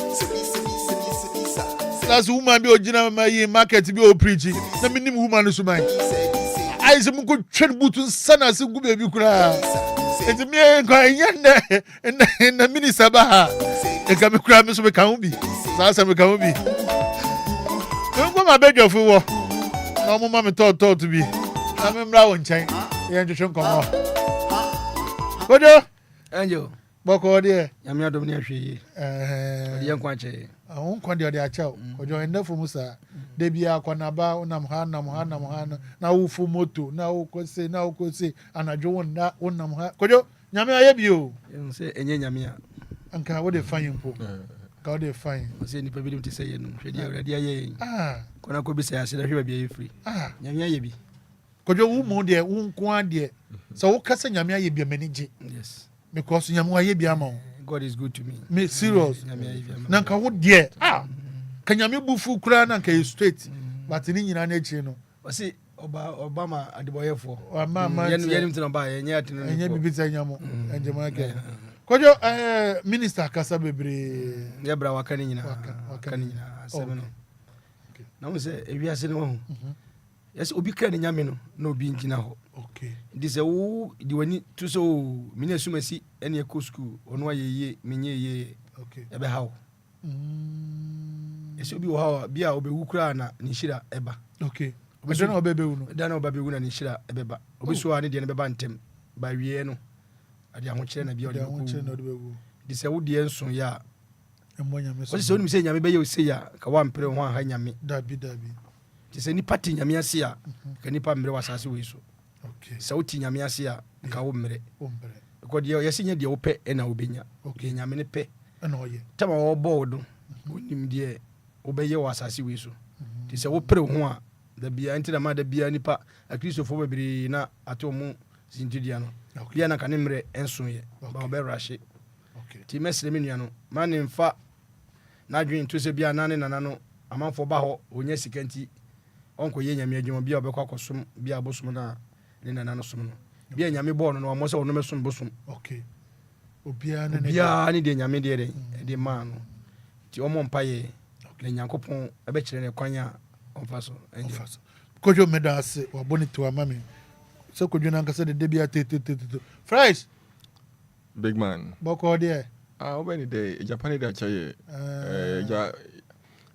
Last woman be original my market to be preaching. The minimum woman is mine. I some good trend button son as a good baby cry. It's a mere crying and the mini Sabaha. A come cry, Miss McCombie. That's a McCombie. Don't go my bed of war. No mamma told to be. I'm in Brown chain. You understand? Come on. What do Angel, Boko, dear? I'm not doing she. Young Quanche. I won't quantity their chow. Or join the Fumusa. They be a Quanaba, Namhana, now Fumoto, now could say, and I join that one Namha. Could you? Yammy, I have you. You say, and Yamia. And can what they find you? God, they find. I say, any to say, ah, Kona could be say, I said, I should be free. Ah, Yamia. Could you more dear, won't quant dear? So, Cassan Yamia, you be a manager. Yes. Because Yamua Yabiamo. God is good to me. Me serious. Nanka would dear. Ah, can you move full crown and can you straight? But in your nature, no. I see Obama at the boy for. Or Mamma, you get him to buy and yet, and you be Yamo and Jamaica. Could you, Minister Casabebre? Yabra Wakanina, 7. Now, say, if you are saying, yes, Obikan and Yamino, no being Jinaho. Okay. This is who you need to so Minasumasi any school on why ye, Minye, okay. Eba how. It should be how be our Ukrana, Nishira Eba. Okay. But don't know baby, don't know baby, Nishira Eba. Obiswa and the Bantem by Rieno. I don't want to be on this a woody and son ya. And when you're only saying, I may you say ya, Kawan Pre one Hanyami, Dabby. Tis any party Yamiasia, can you pam was as we so. Okay. Sauti Yamiasia, Kawumre. Because you're seeing the ope and Albania. Okay, Yaminepe. And all ye. Tama all board. Him dear, obey your assassin whistle. Tis a opera one. The beer into the mother beer nipa, a Christopher be na atomo Zindiano. Piana canimre and soon ye. Barbara Rashi. Okay. Times Leminiano. Man in fa. Nadrin to say be a nan and anano. A man for Baho, when yes, can't. Uncle Yenya, you will be a becosum, be a bosmana, in an anosum. Be a yammy born, or most of no messon bosom. Okay. Opiana, any day, Yammy, the man. Tiomon Paye, the Yankopon, a betcher in a quanya of us. And first, could you made us or bonnet to a mammy? So could you not say the debut? Fries, big man. Boko, dear. When day, Japanese that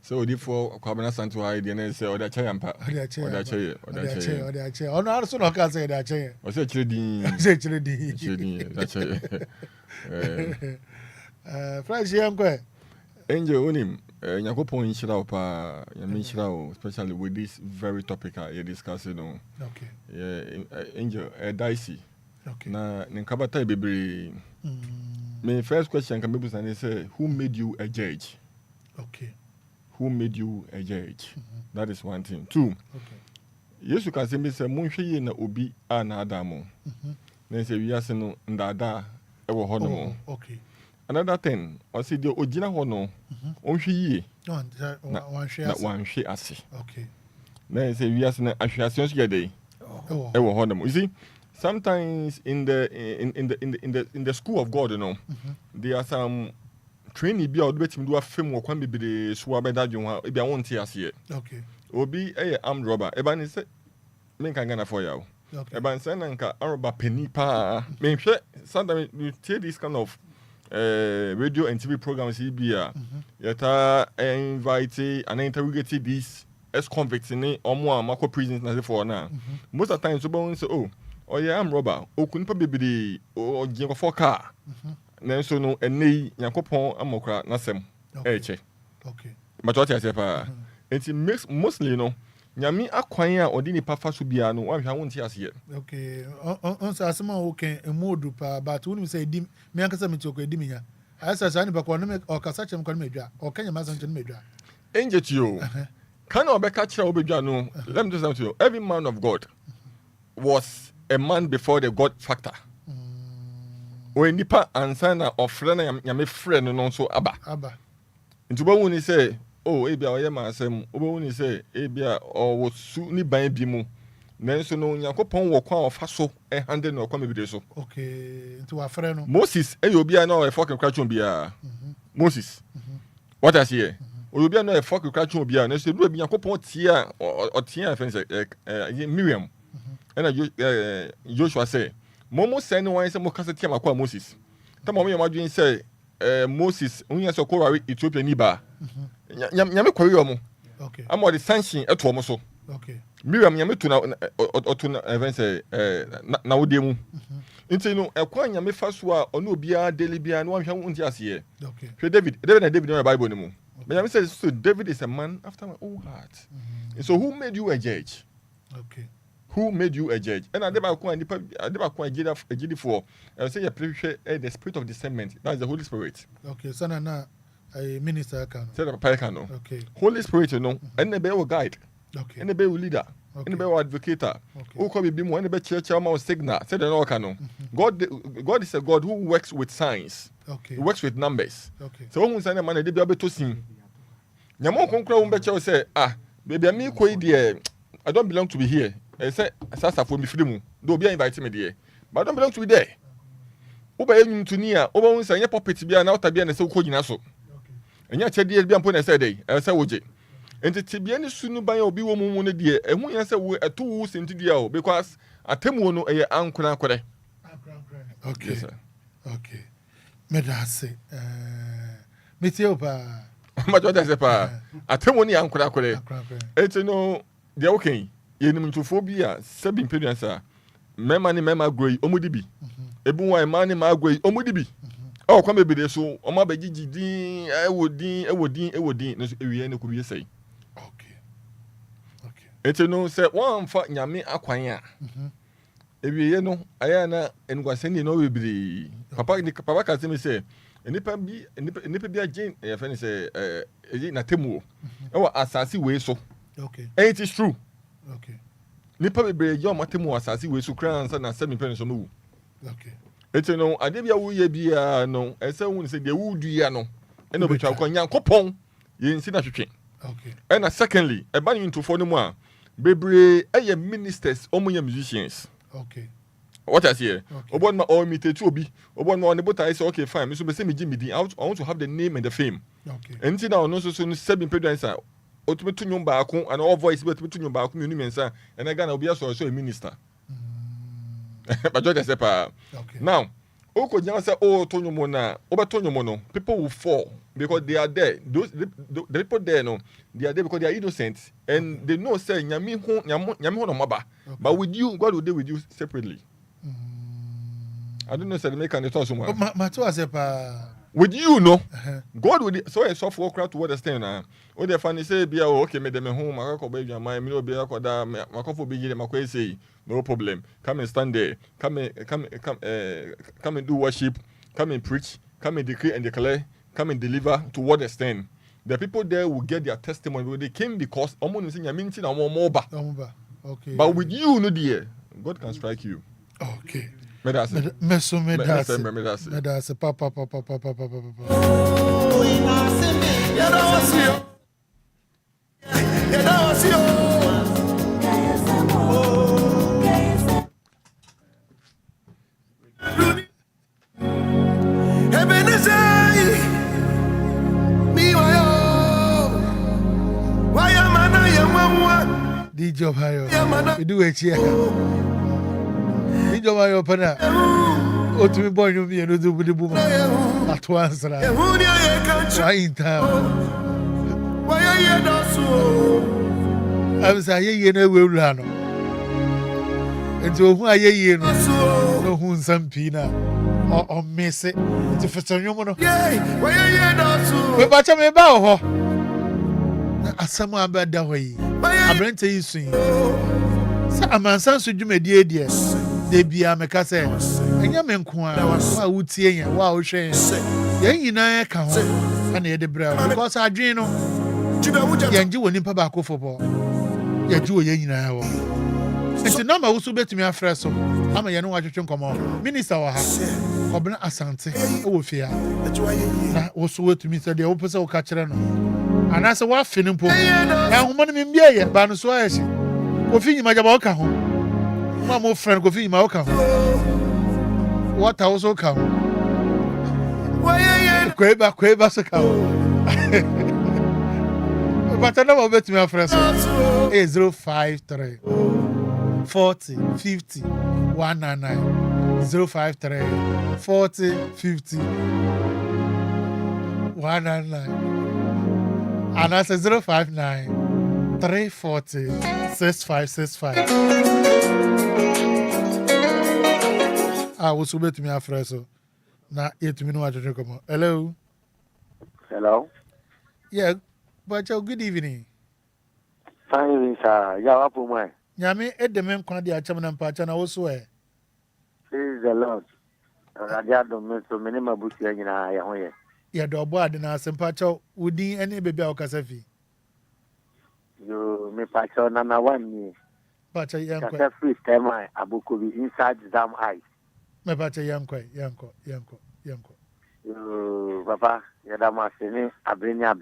so therefore Kwabena Asante why the say oda chayampa oda chaye ono also no can say that chaye o say chiredi that chaye Fresh Enquire Angel unim Nyakopon inshira pa yamishira especially with this very topic you're discussing on. Okay. Yeah, Angel dicey. Okay. Na nkabata bebre. My first question can be say who made you a judge? Okay. Who made you a judge? That is one thing. Two. Okay. Yes, you can say me say munhwe na obi ana adamo. Then say we are saying ndada ewo ho no. Okay. Another thing, I say the original ho no. Onhwe One wanhwe ase. Okay. Then say we are saying ahweasion so yede. Ewo ho no. You see, sometimes in the school of God, you know, there are some training be out betting do a film or can be the swabba you if I won't hear. Okay. Obi armed robber. Eban is men can gana for you. Okay. Eban Sananka araba penny pa. Men sometimes you take this kind of radio and TV programs here. Yeta invite and interrogate these ex-convicts in or more Marco prisons as for now. Most of the time, so say, oh yeah, I'm robber. Oh, couldn't probably or jingle for car. Then so no, and nay, Yakopon, Amokra, Nasem. Okay. But what I say, it makes mostly, you know, Yami acquire or didn't pass to be no one I won't hear yet. Okay. On Sasama, okay, a more dupa, but when you say dim, me and Casam took a dimia. As a son of a economic or Casacham Comedia, or can you imagine Media? Angel to you. Can I be catch your baby? No, let me just tell you, every man of God was a man before the God factor. When Nipa and Sana or friend, yami friend and also Abba. Into when he say, oh, Abia, I am myself, when he say, Abia, or was soon by Bimu. Then so no Yakopon walk on faso and handle no come with so. Okay, into a friend. Moses, you be now a fucking cratchon beer. Moses, what I see. Or be no a fucking cratchon beer, and say, do be Yakopon tia or tia, Miriam. And Joshua say, Momo send one some cassette makwa Moses. Tamo me imagine say Moses only so ko Ethiopia ni ba. Nyame kwari omo. Okay. Am the sanction eto omo so. Okay. Miriam nyame to na event say na wo demu. Nti no ekwa nyame fa so a ono bia daily bia no hwa wonti ase. Okay. David in the Bible anymore. But I said, so David is a man after my own heart. And so who made you a judge? Okay. Who made you a judge? And I never quite a for. I say, the spirit of discernment. That's the Holy Spirit. Okay. So now a minister can. Say the Papa. Okay. Holy Spirit, you know, and the bear guide. Okay. And the bear leader. Okay. And the bear advocate. Who can be more and the church signal. Say the no canon. God is a God who works with signs. Okay. He works with numbers. Okay. So when we say man, they be able to sing. Nyamo konkro umbeche say, baby, me koi there. I don't belong to be here. I say, sasa for me freedom. Do be invite me there, but I don't belong to be there. Oba enu to nia. Oba won say, puppet be na otabia na say ko nyina so. Enya chede bi ampo na say dey. I say woje. Enti tibia ni sunu ban obi wo mu ne de. Ehu yan say wo eto wo senti dia o because atemu no eye ankona akore. Okay. Yes, sir. Okay. Medase. Meteo pa. Majority say pa. Atemu ni ankona akore. Enti no de okay. Yenim ntophobia sebi impedance mema ni mema grey omudibi ebu wan ma ni ma grey omudibi o kwa mebede so o ma bagigi din ewodin no so ewie ne ko wie sei. Okay. Okay. Enti no se wan fa nyame akwan a ewie no aya na enguaseni no webiri papa ka temi say enipa bi agin e fa ni say na temu e wa asasi we so. Okay. And it is true. Okay. Nipa bebe yo matemu asasi we su kran sa na 7 pen so mu. Okay. Eti no ade bia wo ye bia no ese hu se de wo dua no e no betwa ko nyankopon ye nsi na hwetwe. Okay. And secondly, e ba into for no mu a bebre eye ministers omunya musicians. Okay. What I say? Okay. Obon ma o imitate obi, obon ma on the botai say okay fine, me so be say me gi me din. I want to have the name and the fame. Okay. Enti na no so 7 pedransa otumetu nyumba akun and all voice but otumetu nyumba akun ni mensa and I gonna be so a minister. But just say pa. Okay. Now, oko jama say oh tonyomo na, obatonyomo no, people will fall because they are there. Those the people there no, they are there because they are innocent and they know say nyame ho no maba. But with you, God will deal with you separately. I don't know say they make an talk so much. Ma to say pa with you, no. God would so a soft work to what extent now. What the funny say, be okay, made them home, my baby, my meal be a coda, my coffee be my say, no problem. Come and stand there, come and do worship, come and preach, come and decree and declare, come and deliver to what extent. The people there will get their testimony. They came because almost saying, I mean, okay. But with you, no dear, God can strike you. Okay. Medase, papa. DJ Ohio, we do it here. DJ Ohio, Pana. O to me boy, you be no do with the woman at once. Why in town? Why are you not so? I was a year no will run. And to who I hear no who's some pina or miss it to for some woman. Why are you not so? But I may bow her. As someone bad that way. I bring to you soon. Amansan so dwuma die de bia meka se enya menkwa wa wutie yen wa wo hwe yen nyina ka ho ana ye de bra because adwen no yen ji woni pa ba ko football ye ji wo yen nyina wo nti na ma wo so betumi afre so ama ye no wa twetwe nkomo minister wa ha Kwabena Asante e wo fia na wo so wetumi se de wo pese wo ka kire no ana se wa fini mpo na homo no mbia ye ba no so ayeshi Kofi nyima jaba oka ho. Ma mo friend Kofi nyima oka ho. What also oka ho. Kweba so ka ho. But I never bet me a friend. 053 40 50 199 053 40 50 199 and I say 059 340 6565. I was about to me after so. Now, 8 minutes to come. Hello. Hello. Yeah, but good evening. Fine, sir. Yeah, what for me? Yami, at the men can't be a chairman and patch, and I also swear. Praise the Lord. I don't miss so many my books in I. Yeah, the board and us and patch out would any baby or Casafi. You may patch on number 1 me. Patch a young free stem I abuko inside dam ice. My patch a young yanko. You, Papa, Yadamasini, I bring a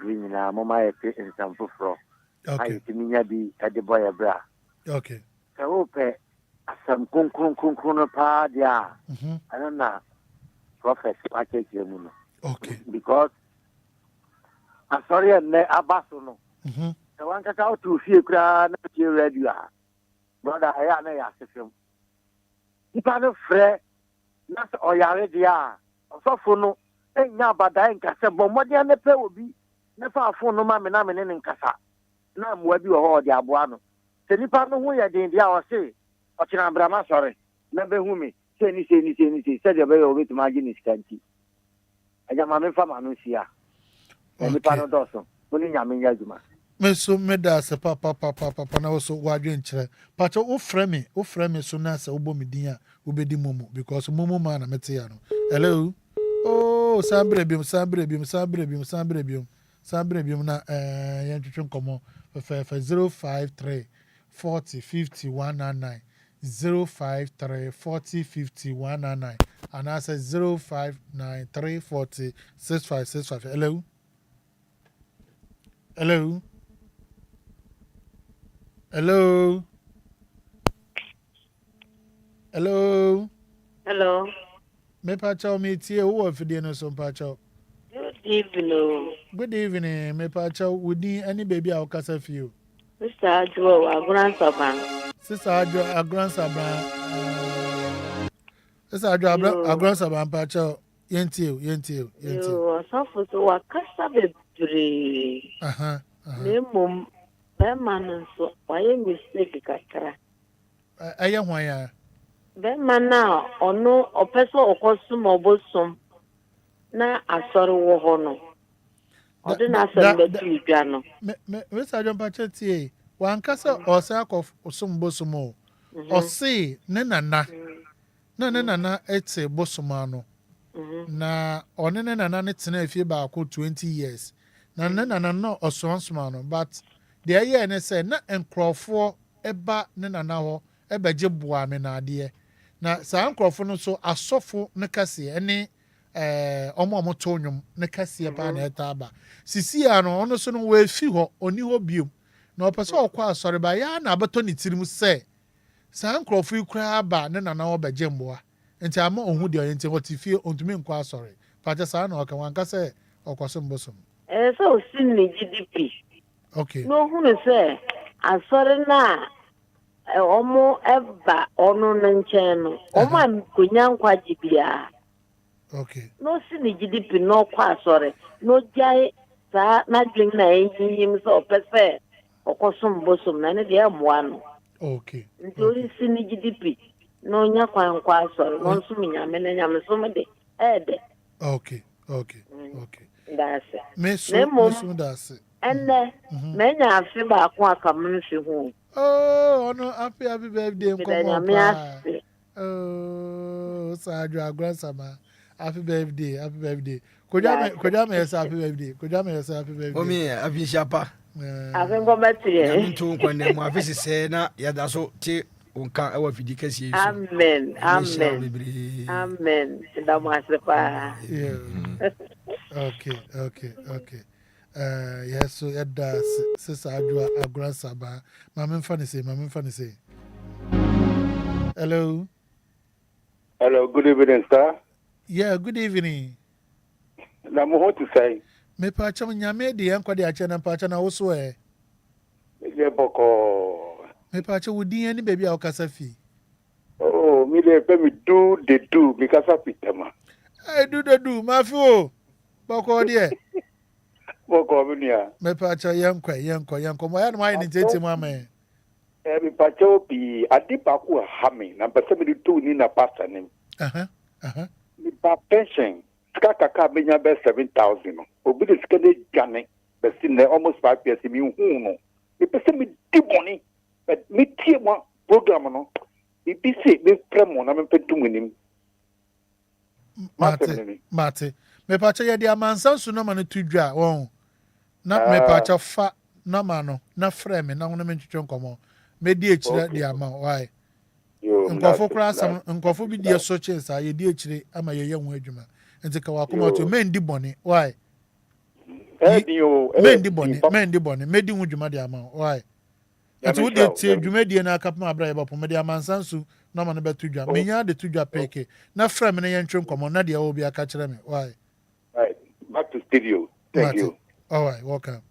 mama in some fro. Okay. I mean, be at the boy a bra. Okay. So, some kun pa dia. I don't know. Prophet, I take you. Okay. Because I'm sorry, I'm Abasono. I want to out to see crowd, not radio. Brother, I am a system. If I don't fret, not or Yaredia, or so for no, ain't now but I ain't Cassa, but what the pay will be. Never for no mamma in Cassa. Now, where you are, the Abuano. The Nipano, who are the India or say, or Chinambrama, sorry. Never who me, say anything, said your way over to my Guinness canty. I got my from Anuncia. And the Pano Dawson, when you mean Yazuma. Meso meda se papa na also wadwen kire pacho o frame so na se obo medin a obedi momo because momo man na mete ya no hello oh sambre biom na yan twetwe nkomo fe 053 40 50 199 053 40 50 199 and I say 059 340 6565 Hello. Me pacho me tie wo afide no so pacho. Good evening. Me pacho wudi any baby a okasa fio. Sister Adwo Agransaban. Sister Adwo Agransaban. Sister Adwo Agransaban pacho yentie. Yo so so wakasa bebre. Mum Beman so why mistake kakra. Aya hwan ya? Beman na ono opeso okosom obosom. na asɔre wɔ hɔ no ɔde n'asɛm bɛtu dwa no Mr. John Pachetti wankasa ɔsɛ akɔ osom bosom o ɔse ne nana ete bosom ano na ɔne ne nana ne tena efie baako 20 years na ne nana no ɔsonsoma no but the ɛyɛ ne sɛ na nkurɔfoɔ ɛba ne nana hɔ ɛbɛgye boa me na adeɛ na saa nkurɔfoɔ no so asɔfo ne kaseɛ ɛne ɔmo to nnwom ne kaseɛ paa na ɛta aba sisi a no ɔno so no wɔafi hɔ ɔni hɔ biom na ɔpɛ sɛ ɔkɔ asɔre ba yɛa na abɛtɔ ne tirim sɛ saa nkurɔfoɔ yi koraa ba ne nana hɔ bɛgye mboa nti ama ɔhu deɛ ɔyɛ nti wɔte fie ɔntumi nkɔ asɔre pakyɛ saa na ɔka wanka sɛ ɔkɔso mbosom sɛ osi ne GDP okay na ohunu sɛ asɔre na ɔmo ɛba ɔno ne nkyɛn no ɔmo a konya nkwagye biara okay na osi ne GDP na ɔkɔ asɔre na ogyae saa n'adwene na ɛnyiyim sɛ ɔpɛ sɛ ɔkɔso mbosom na ne deɛ ɛmmoa no okay nti orisi ne GDP na onya kwan kɔ asɔre na nso nyame na nyame so me de ɛɛdɛ okay ndaase meso daase ɛnɛ manya afe baako aka me mfi ho ɔno happy birthday nkɔmɔ paa Sadro Agrasama happy birthday kodwa me yes happy birthday omi happy shapa afi ngomati ya mintu kwande mu afisi se na ya da so ti unka ewa fidi kesi yesu amen da mu asepa okay yes so yada sister Adwa Agrasaba mama mfa ne say hello good evening sir. Yeah, good evening. Na mo ho to say. Me pa cham nyame de enko de ache na pa cha na wo so e. Me boko. Me pa cha wudin ani baby a okasa fi. Oh, me le pe me do me kasa pitama. I do ma fi o. Boko de. Boko me nia. Me pa cha yenko mo ya no ai ni tete mo amen. Me pa cha obi adipa ku ha me na pa se me do ni na pastor nim. Me pa pension kaka benya be 7,000 no obi de skede gane be sin almost 5 years me hu no me pese me di money but me tie mo program no e bi se me premo na me petum nim mate me pa cha ye de Amansan su no ma no tudwa won na me pa cha fa na ma no na frɛ me na wono me twetwe nkomo me di echire de ama why nkofo kura sam nkofo bi die so chance a ye di echire ama ye hu adwuma nti ka wakoma to men di bone why men di bone me di hu dwuma de ama why nti wo de tie dwuma die na akapma abra ye bapo me de Amansan su na ma no betu dwa me nya de tu dwa peke na frɛ me na ye ntwe nkomo na de wo bi aka kire me why right back to studio thank you all right welcome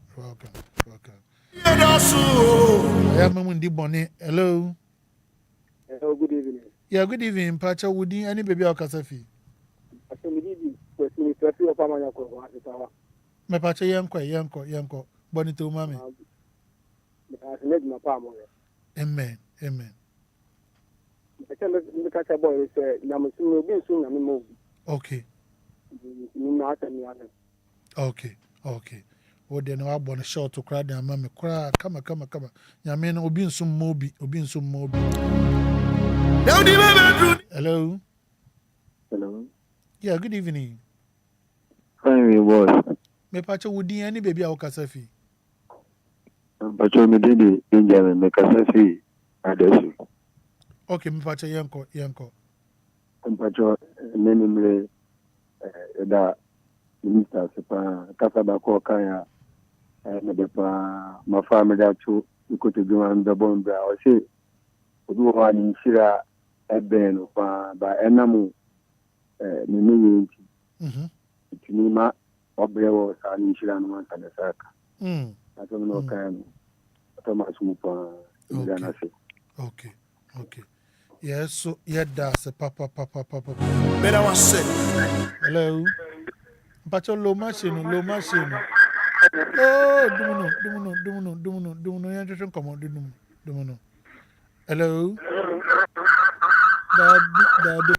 yeah mamu di bone hello good evening. Yeah, good evening. Pacha Woody, any baby or Casafi? Me Pacha Yanko, Bonito Mammy. Amen. I can catch a boy, Namasu will be soon, and move. Okay. Oh, then I want a short to cry down, Mammy. Cry, come. Yaman, Obin some mobi. Hello. Yeah, good evening. Fine, boy. Me Pacha Woody, any baby or Casafi? Pacha me did Benjamin, make a safi. Okay, me Pacha Yanko. Pacha, name da minister, Casabako Kaya, and my family that too, you could do on the bone. I say, do one in Shira. Eben ba enamu ni tinima obrewo sa ni shira no man kana saka ato no kan ato masu pa ndana se okay yes so yeda se papa better one say hello pacho low machine oh dumuno ya just come on dumuno hello the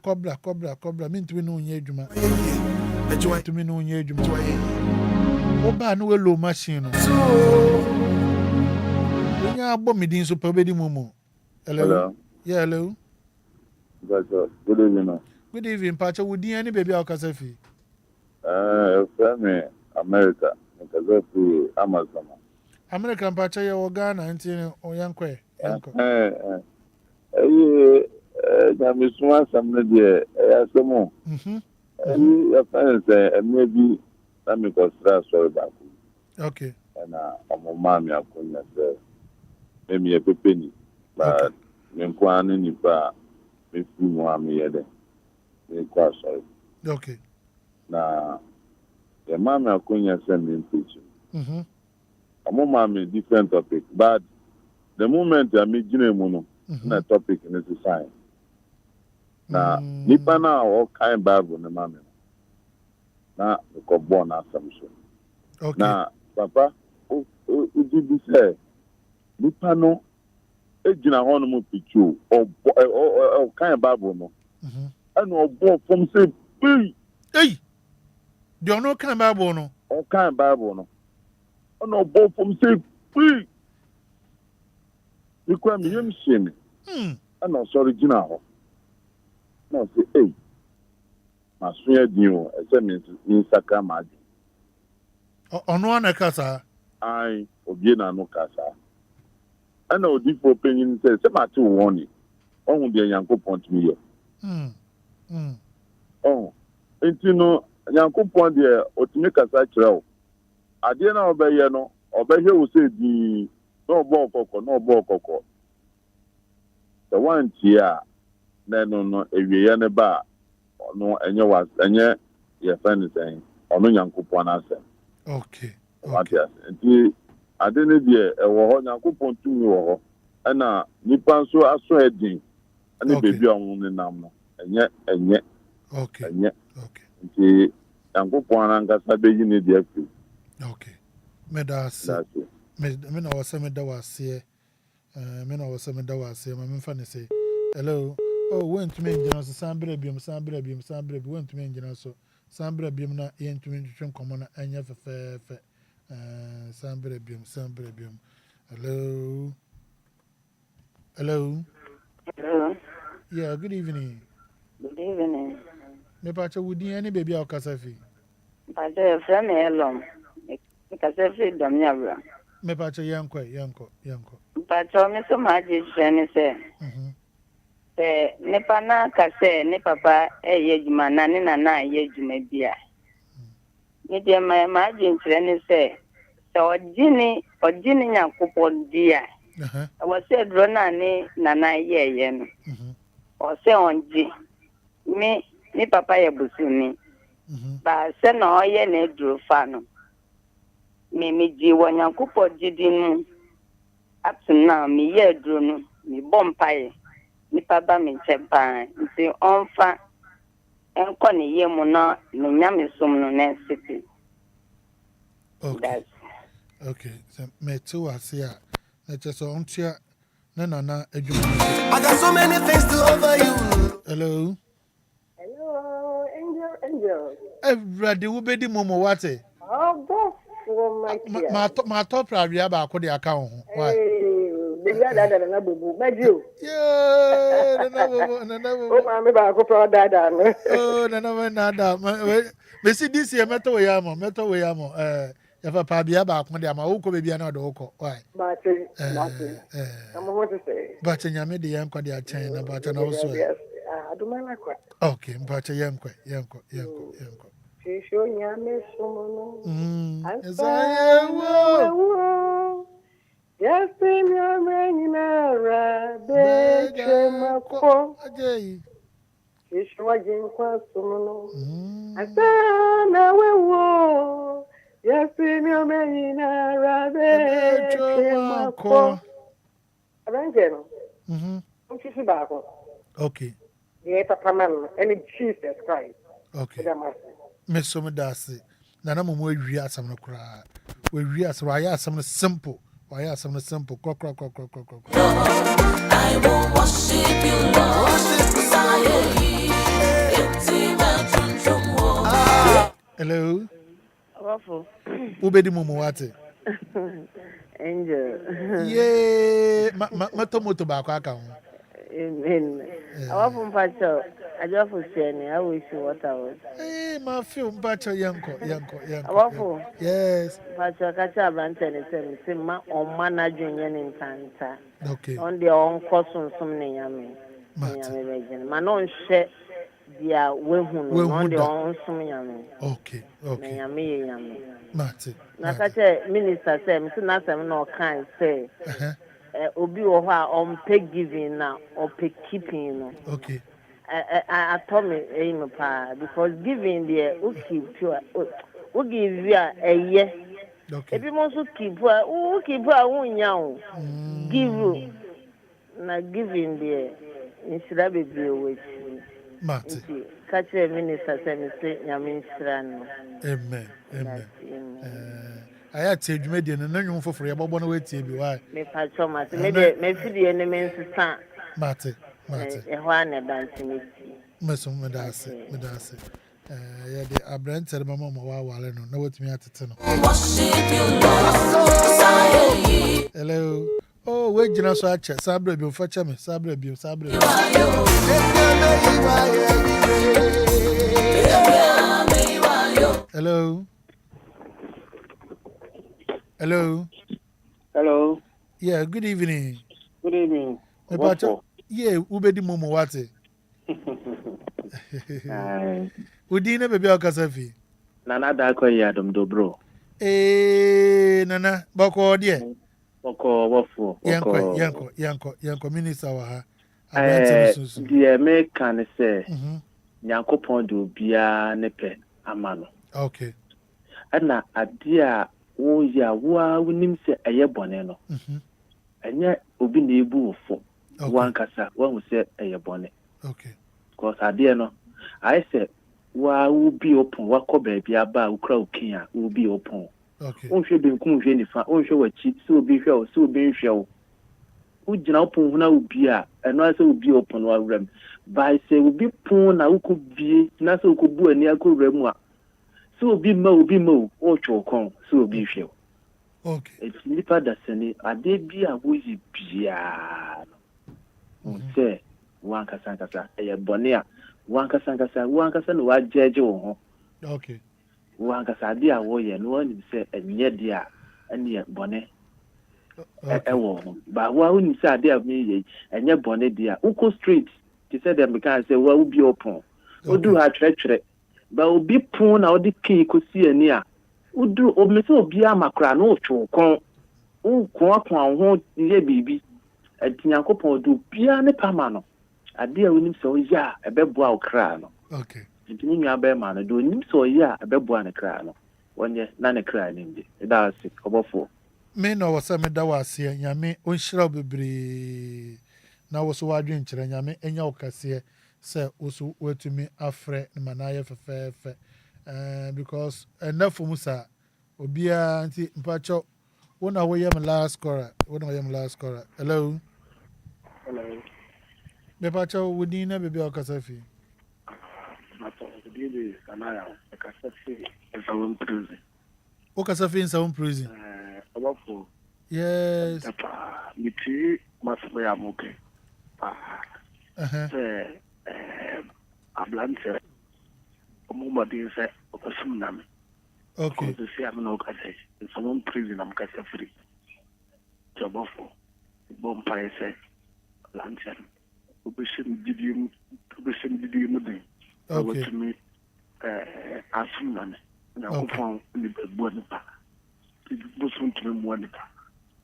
cobra mean to be no adwuma to me no nye dwuma oba no we low machine no nya abọ midin so pa bedi momo hello yeah hello good evening. Good evening, Pacha. Would you any baby Alcasafi? Family America, Kazafi, Amansan. American Pacha, your Ghana, and Oyankwe. Miss Swan, some lady, some more. Your friends, maybe let me go sorry back. Okay. And I'm mammy, I couldn't say, maybe a penny, but Enquires in the if you want me at Enquires. Okay. Now, the mammy, I couldn't send me in picture. I'm mammy, different topic, but the moment I meet Jimmy na topic in the sign. Now, nipa na all kind Bible na mammy. Now, we got born assumption. Okay. Now, Papa, you say, nipa no. Ejina hono mo pichu o kind Bible no and o from say hey do you know kind Bible no o kind Bible no no bo from say hey because me yem shame and no sorry jina ho no say hey ma so din o e say me saka ma ono ana kasa ai obi na no kasa and no different opinion says, "Some are too warning. Oh, the young point me. Oh, and you know, young point there, or to make a such row. I didn't know obey no, obey here will say the no ball coco. The one here, no, if you are bar, or no, and you was, and yet, your friend is saying, or no young coupon answer. Okay. What yes, and I didn't hear a war coupon to you, and Nipan so I saw a ding, and the baby on the number, and yet, okay, okay, and coupon and got a baby in the airfield. Okay, Medas, Mina was some that was here, Mina was some that was here, my funny say, hello, oh, went to me, Sambre, went to me, so Sambre beam not in to me, common, and you have a fair. Sambre. Hello. Hello. Yeah, good evening. Good evening. Me pacha would any baby or Casafi? But the family alone. Because every dominion. Me pacha yanko. But so much is friendly say. Ne pana kase ne papa yejuma na ne nana yejuma bia. Ne de my imagine friendly say. So ojini nyankopon dia. I was said rona ni nana ye no. O se onji. Me papa ye busuni. Ba se no ye ne duro fa no. Me ji wo nyankopon jidi nu. Up to now me ye duro no. Me bompaye. Ni papa me chepa. Nti onfa enko ni ye mu na me nyame som no na city. Okay. Okay, so me too was here. Let's just on chia. No. I got so many things to offer you. Hello. Hello, Angel. Everybody will be the momo what? Oh, boss from my top priority about the account. Why? The guy that I boo, my you. Yeah, oh, I'm about to go that. Oh, no. Me see this year, metal wayamo. If a pabia back when they are my uncle, baby, another uncle. Why? But I'm what to say. But in Yamidi, young Quadia China, but and also. Yes, I do my like. Okay, but a young. She show Yami Sumono. Yes, in your rain, Bechamako. She show a Jinqua Sumono. I said, now. Yes, in your marina, rabbit, Arangelo. Okay. Yeah, Papa Man, and Jesus Christ. Okay. Miss Somedasi. Nana Momo, we are some cry. We are some simple. Why are some simple? Croc. I will worship you, Lord. Hello. Awful. Ubedi Mumuwate. Angel. Yeah, Matomoto Bakaka. Amen. Awful Pacho. I just was saying, I wish you what I was. Hey, my film Pacho Yanko. Awful. Yes. Pacho Kacha Bantan is on managing in Tanta. Okay. On the own course on some name. Manon share their women on the own some yammy. Okay. Yammy. Mate. Nakache minister say, Mr. Nasam no can say. Obi oha on peg giving now or peg keeping. Okay. I told me aim pa because giving the uki to give you a year. Okay. If you want to keep give you na giving the instead be with Mate. Catch a minister say Yamin Sran. Amen. I had said you made an unknown for free about 1 way to be why. Me patch on my maybe the enemy's son. Mate. A one dancing. Messom Medase. Yeah, the Abraham said, Mamma, while I know what me at the tunnel. Hello. Oh, wait, you know, so I check. Sabre, you fetch me. Sabre. Hello. Yeah, good evening. Yeah, Ubedi Momo Wate. Udine baby Okasafi. Nana Dako Yadum Dobro. Nana, Boko dear. Boko Wafu. Yanko Minister Waha. The American say, Yanko Pondo Bia Nepe Amano. Okay. And Adia, oh, ya, we nim say a yeboneno. And yet, Ubi Nebu for one cassa, one will say a yebone. Okay. Because I dear no. I said, will be open, what could be about crowd king will be open. Okay. On should be convenient, on show a cheat, so be show. Would you now put now be and also will be open one rem. By say, will be poor now could be, not so could be near could remwa. So be mo, or chokon, so be show. Okay. It's nipper that sending a day be a woozy piano. Say, one casancasa, a bonia, one casan, what judge. Okay. One casadia warrior, no one say a near dear, and near bonnet. But why wouldn't say dear me, and your bonnet dear, Uko Street, to say them because they will be open. Who do her treachery, but will be poor out the key could see a near. Who do Omiso be a macra no chokon, who won't ye baby, and Tinyakopo do piano pamano. A dear winning so ya, a bebo crano. Okay. Continuing a bear man, do him so ya, a bebo and a crano. 1 year, none a crying in the that's it, about 4. Me no was some dawas here, Yame, on shrubbery. Now was wandering to Yame, and your cassia, sir, also were to me afre manaya for fair, because enough for Musa, Obia, Auntie Pacho, one away am last scorer, Hello. The Pacho would never be a Casafi. Okasafi in some prison. Yes. Me must be a moke. A blanche. A moment is a tsunami. Okay. To see I'm no cassette. In some prison, I'm cassa free. Jobofo. Bompire say, Lantern. Ubishim did you nothing. Okay. To me, a tsunami. Now, found in the Bonapa. It was soon to me one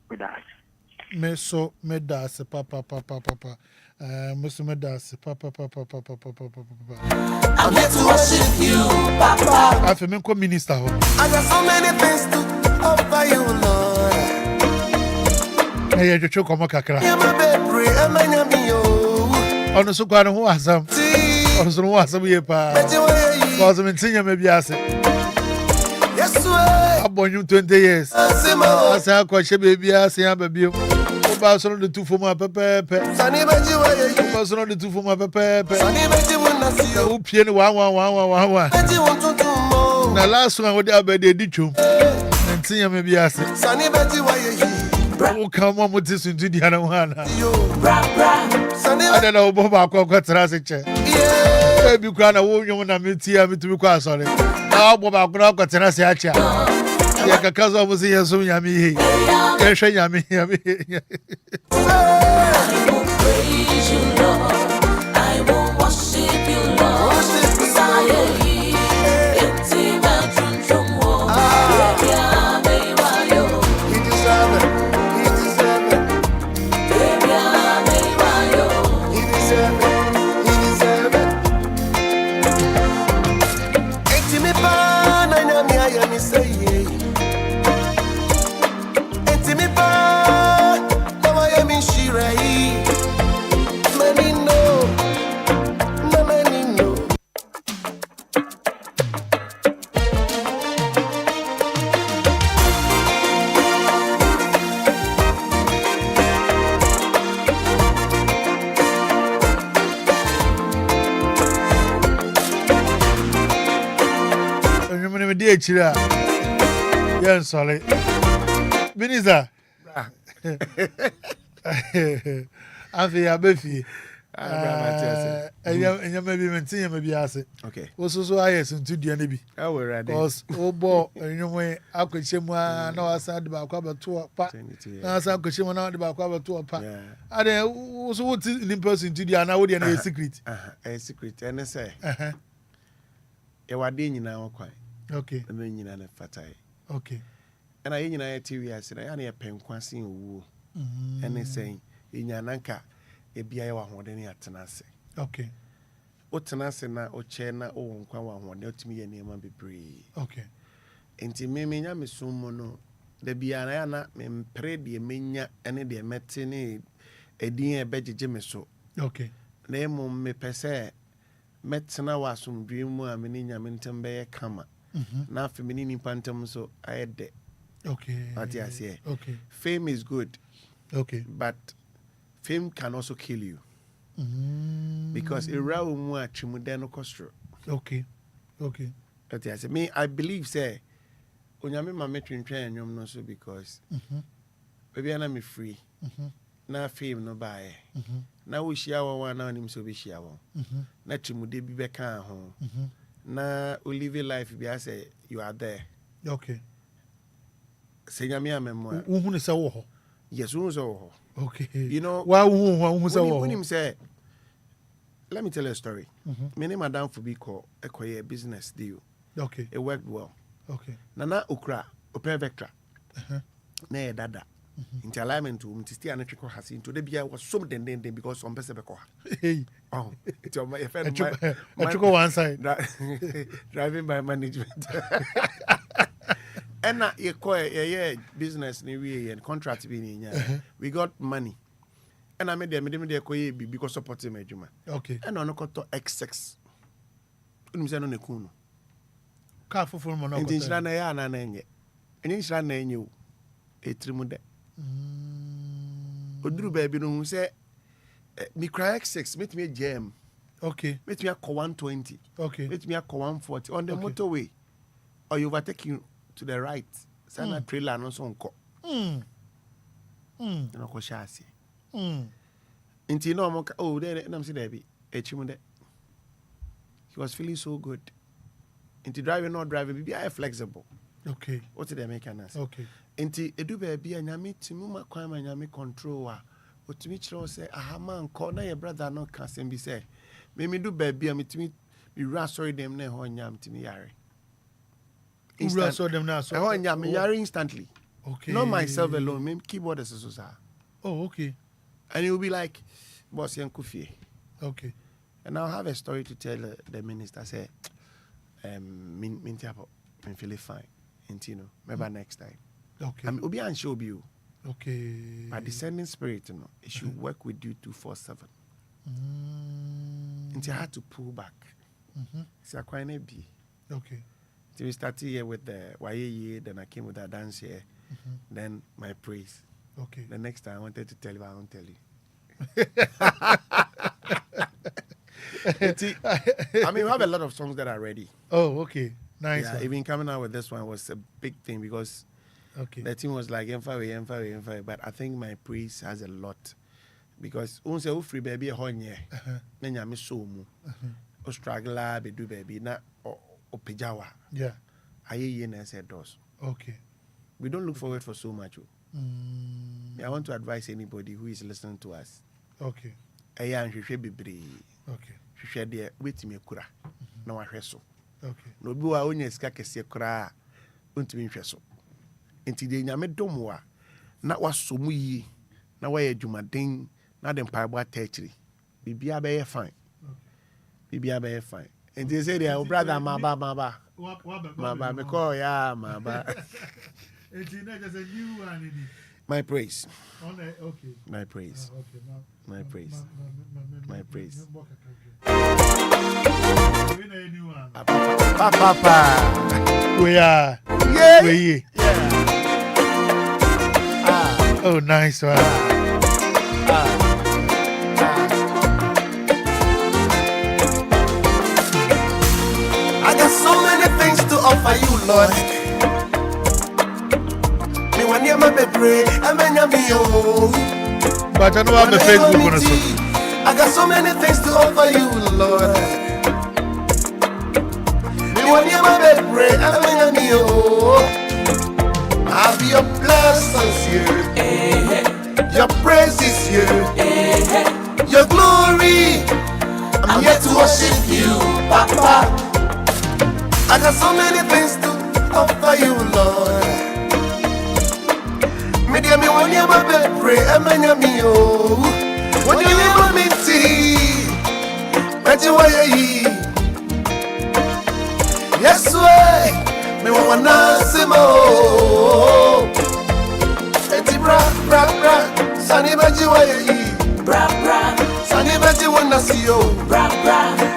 with us. Meso medas papa. Meso medas papa. I'm here to worship you, Papa. I feel me minister. I got so many things to offer you, Lord. Hey, you choke on my kakra. You're my baby, I'm a yamio. On the Sukano who has some. On the one some year pa. Because I'm in senior maybe I say. Yes, sir. I'm born you 20 years. I say I quite baby, I say I'm a baby. Person on the 2 for my pepper. Person on the 2 for my pepper. Who piano 1. Na last one what about the dichum. And see me be asked. Sunny Betty, why you here? Oh, come on, what is into the other one? Sunny, I don't know about what I said. Baby, crying a woman, I'm in tea, I'm to be quite sorry. Now, about Grocka Terracia. Yeah, because I was here so yummy. Yes, yummy. I will praise you, Lord. I will worship you, Lord. he deserve it. He deserve it. He deserve it. He deserve it. Eti mi pa na nyami ayami say ye. Eti mi pa na ayami shirai. Many know, no many know. And you're going to be a chiller. Yes, sorry. Minister. I feel a beefy. And you may be maintaining maybe ask it. Okay. Also, so I yes into the enemy. Oh, we're ready. Because, oh, boy, and you way, I could say, no, I said about cover to a part. Now, I could say, one out about cover to a part. And then, also, what is in person to the another a secret? A secret. And I say, you are doing now quite. Okay. And then you know, fatai. Okay. And I in a TV, I said, I only a pen quasi woo. And they saying, in your nanka, a bia more than your tenacity. Okay. O tenacity na o chena o nkwa one to me and your man be brave. Okay. Enti me me sumo no de bia na me mpre de menya ene de metene edin e bejeje me so. Okay. Na emo me pese metena wasum dream mu a me nya me ntem be kama. Na afi me ni pantem so ayede. Okay. What you say? Okay. Fame is good. Okay. But fame can also kill you. Because a raw mu atrimudeno kostro. Okay. Okay. What you say? Me, I believe say onyame ma metwentwen anyom no so because baby na me free. Na fame no buy. Na wo hia wo na onim so be hia wo. Na trimude bi be kan ho. Na o live life bi I say you are there. Okay. Say nyame amemo. Uhunu se wo ho. Yes, uhunu se wo ho. Okay. You know, why uhunu se wo ho. When him say, let me tell you a story. My name Madam Fubiko, a business deal. Okay. It worked well. Okay. Nana Ukra, Open Vectra. Ne dada. Into alignment to Mtisti and Etrico has into the beer was so then because some person hey. Oh, it's your my friend. I took one side. Driving by management. And you call a business and contract being we got money. And I made them because supporting my juma. Okay. And on a got X6. No Kuno. Careful for Mono. And it's not a and it's not a new a trimude. Odru baby no say me cry X6 make me a jam. Okay. Make me a 120. Okay. Make me a 140 on the motorway. Or you overtake you to the right. Sana trailer no so nko. No ko shasi. Inti no mo oh there na me say there be echimude. He was feeling so good. Inti driving not driving be flexible. Okay. What did they make an answer? Okay. Inti edu baby anyame timu makwan anyame control a otimi kire say aha man ko na your brother no can sem be say me do baby am timi me ra sorry them na ho nyam timi yare. Instant. Saw them now. So nyam yare instantly. Okay. Not myself alone, me keyboard is so. Oh, okay. And he will be like, boss Yankufie. Okay. And I'll have a story to tell the minister. Say, Mintiapo, I'm feeling fine. And you know, maybe next time. Okay. I'm Obi and show you. Okay. But descending spirit, you know, it should work with you 247. And you had to pull back. It's a quite a be. Okay. So we started here with the YAE, then I came with that dance here, then my praise. Okay. The next time I wanted to tell you, I won't tell you. I mean, we have a lot of songs that are ready. Oh, okay. Nice. Yeah, even coming out with this one was a big thing because the team was like M5, but I think my praise has a lot because once you free baby honye, then you miss so mu, o struggle be do baby na o pijawa. Yeah. I said those. Okay. We don't look forward for so much. I want to advise anybody who is listening to us. Okay. Aya nhwehwe bebre. Okay. Hwehwe de wetimi akura na wahwe so. Okay. No bi wa onya sika kese kura ontimi nhwe so. Enti de nyame domwa na wasomu yi na waye adwumaden na de mpaebo atachiri. Bibia be fine. Bibia be fine. Enti say there brother maba. Maba me call ya maba. Enti na just a new one. My praise. Okay. My praise. My praise. My praise. Papa. We are. Yeah. We. Oh, nice one. I got so many things to offer you, Lord. Me when you my baby, I'm but I know I'm a Facebook on. I got so many things to offer you, Lord. Me when you my baby, I'm I'll be your blessings here, your praises here, your glory. I'm here to worship you, Papa. I got so many things to offer you, Lord. Me dear me when you my baby, I'm when you my minty, but you are ye. Yes, way. Me wanna see more. Eti bra, sani baji wa ye. Bra, sani baji wanna see you. Bra,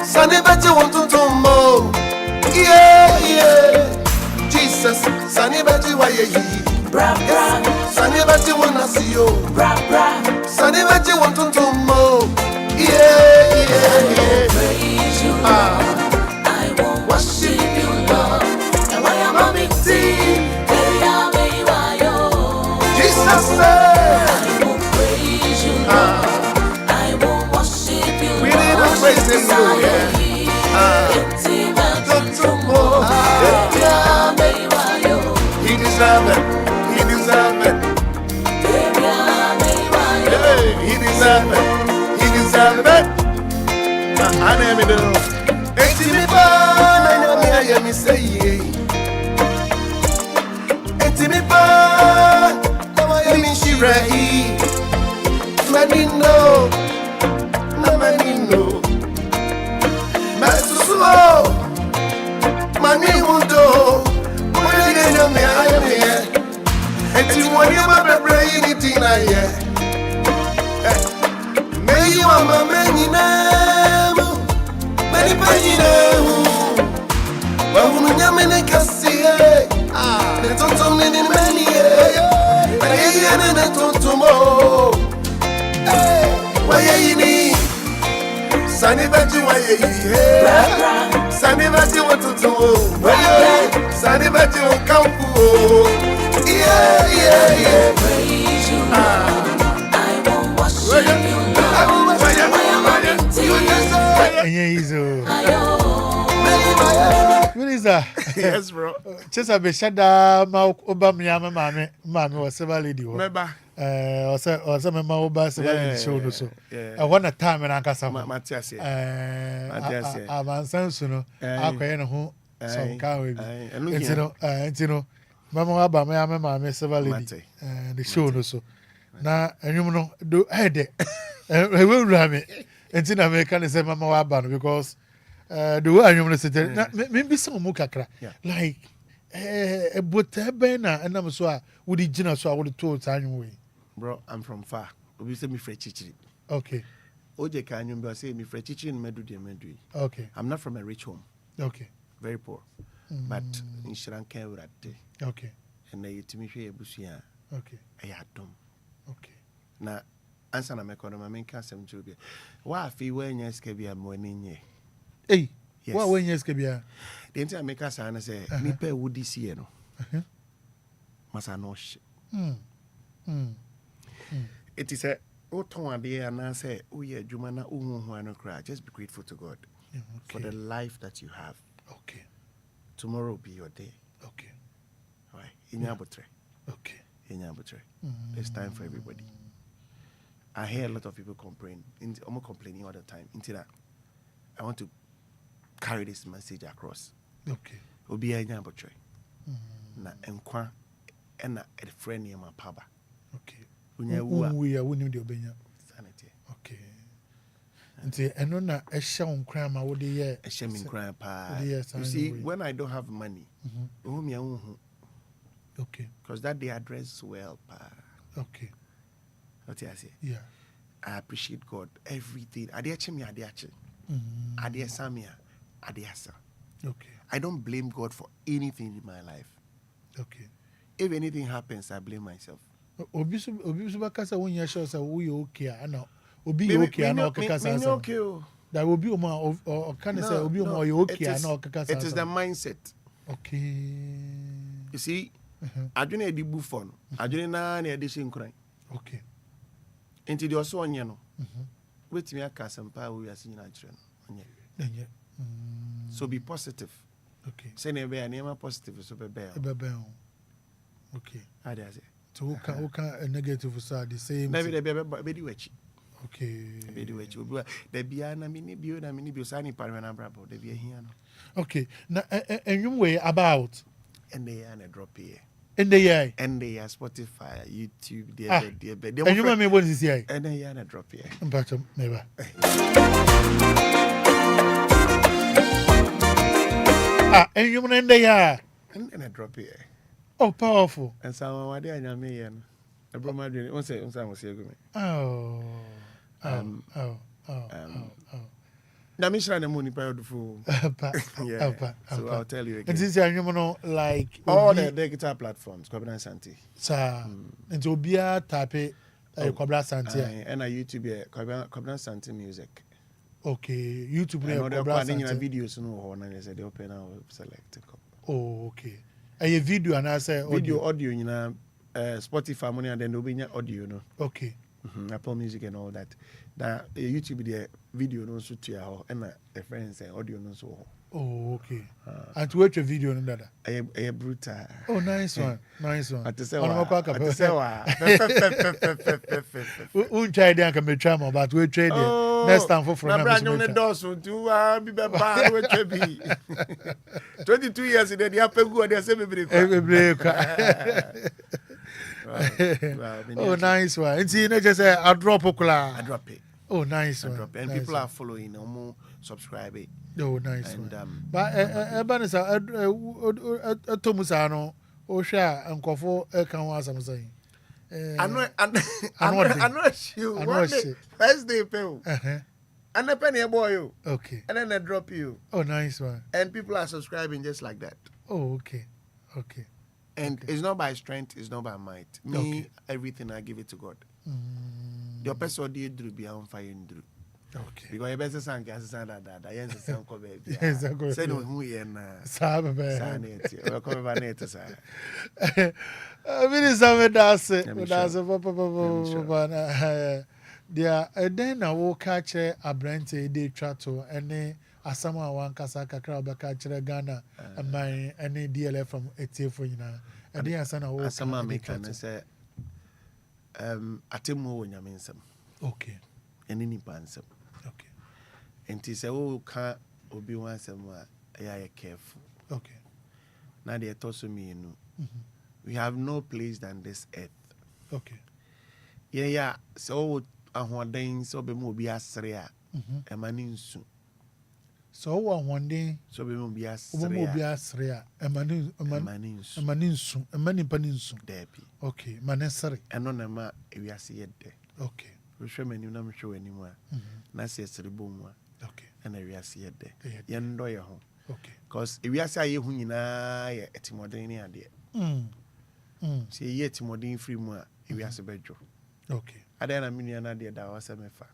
sani baji want to more. Yeah. Jesus, sani baji wa ye. Bra, sani baji wanna see you. Bra, sani baji want to more. Yeah. Praise you, I won't worship you, Lord. Jesus said, I will praise you, Lord. I will worship you, Lord. We need to praise him, Lord. He deserves it. He deserves it. He deserves it. He deserves it. I never know. It's me, I know me, I hear me say, me pa, now I am in Shirai. Manino, Masuo, Mani Wundo, when you know me, I am here. And you want your mother brain eating, I hear. May you are my many name, many penny name. But when you many can see, the total meaning many, but I ain't a total more. Why you need Sunny Betty? Why you Sunny Betty? What to do? Sunny Betty will come for. Yeah. Praise you, I won't worship you, Lord. I will worship you. What is that? Yes, bro. Just a beshada ma obamya mame was several lady. Remember? Or some oba several show no so. I want a time and Ankasa Matthias. Amansan suno. Akoye ho some car we. And you know, Mama Waba mame several lady. The show no so. Na enyum no do head. We will rame. And in America say Mama Waba because the way I'm saying, maybe some more kakra, like a botebena, and I'm so would the dinner so I would have told time. Bro, I'm from far. We say me Frenchichi. Okay. Oje Kanyum say me Frenchichi and Medu. Okay. I'm not from a rich home. Okay. Very poor. But in Sri Lanka, we're at day. Okay. And they to me share Busia. Okay. I had them. Okay. Now, answer my economy, I mean, can't be. Why if you wear your scabby and morning? Hey. Yes. What when yes kebia? The entire maker sana say nipa would this year no. Masanosh. It is a oton ade and I say oh yeah jumana no cry. Just be grateful to God for the life that you have. Okay. Tomorrow will be your day. Okay. All right. Inyabutre. Okay. Inyabutre. There's time for everybody. I hear a lot of people almost complaining all the time. Into that, I want to carry this message across. Okay. Obi Inyabutre. Na enkwa ena a friend near my papa. Okay. We are winning the obenya. Sanity. Okay. Nti eno na ehya on kran ma wo de ye ehya min kran pa. You see, when I don't have money, okay. Because that they address well pa. Okay. What I say? Yeah. I appreciate God. Everything. Adeache me adeache. Adeasa me adeasa. Okay. I don't blame God for anything in my life. Okay. If anything happens, I blame myself. Obi so bakasa won ya show say we okay ana obi okay ana okakasa say okay that obi o ma o can say obi o ma you okay ana okakasa. It is the mindset. Okay. You see, adwene edi bu fon. Adwene na na edi hyenkran. Okay. Enti de oso onye no. Wetimi aka sampa we ase nyina kire no. Onye. So be positive. Okay. Say na be na positive so be. Okay. Ade ase. So who can a negative side the same. Maybe they be wachi. Okay. Be di wachi. They be na mini bio sani parana brabo. They be here no. Okay. Now and way about and they are drop here. And they are Spotify, YouTube, they and you remember what is here? And they are drop here. But never. And you and they are and a drop here. Oh, powerful. And so I did me and a broma dream. One say, was here. Oh. Now, Miss Rana Mooney Power Fool. So I'll tell you again. And this is like all the digital platforms, Kwabena Asante. Sir, and to be a type Kwabena Asante. And I YouTube Kwabena Asante music. Okay, YouTube. Kwabena videos no and I said they open now select. Oh, okay. A video and I say audio you know Spotify money and then there'll be audio no. Okay. Apple Music and all that. That YouTube the video no so to your and a friend say audio no so. Oh, okay. And to watch a video no that. A brutal. Oh, nice one. Nice one. At the say wa. Unchai dey can be trauma but we trade next time for from. Na brand new doors to be bad we be. 22 years in the apegu dey say bebre. Oh, nice one. And see, you just say I drop okula. I drop it. Oh, nice one. And nice people one. are following, more subscribing. Oh, nice and, one. But Ebanisa, Tomusano, Osha, and Kofo, can was I'm saying. I'm not sure. First day, pay. And a penny a boy. Okay. And then I drop you. Oh, nice one. And people are subscribing just like that. Oh, okay. Okay. And it's not by strength, it's not by might. Me, everything I give it to God. The person did do be on fire in Drew. Okay. Because your best son can say that. Yes, the son come baby. Yes, I go. Say no who and Sabe. Sanity. Welcome by net, sir. I mean, some that's papa. There, then I will catch a brand a day trato and asama one kasaka crowd catch Ghana and my any DLFM from and then asana will asama make and say atemo nyamensam. Okay. And any pansam. Okay. And he say oh can obi wan sam ya careful. Okay. Now they toss me no. We have no place than this earth. Okay. Yeah, so ahoden so be mo bi asre a emani nsu. So one day so be mo bi asre. Mo bi asre a emani nsu. Emani paninsu. Depi. Okay, manesare. Eno na ma ewiase yede. Okay. We hwe mani na me hwe wani mu a. Na se serebo mu a. Okay. Ena ewiase yede. Ye ndo ye ho. Okay. Because ewiase aye hu nyina ye etimoden ni ade. Se ye etimoden free mu a ewiase bedwo. Okay. Ada na minu na de da wasa mefa.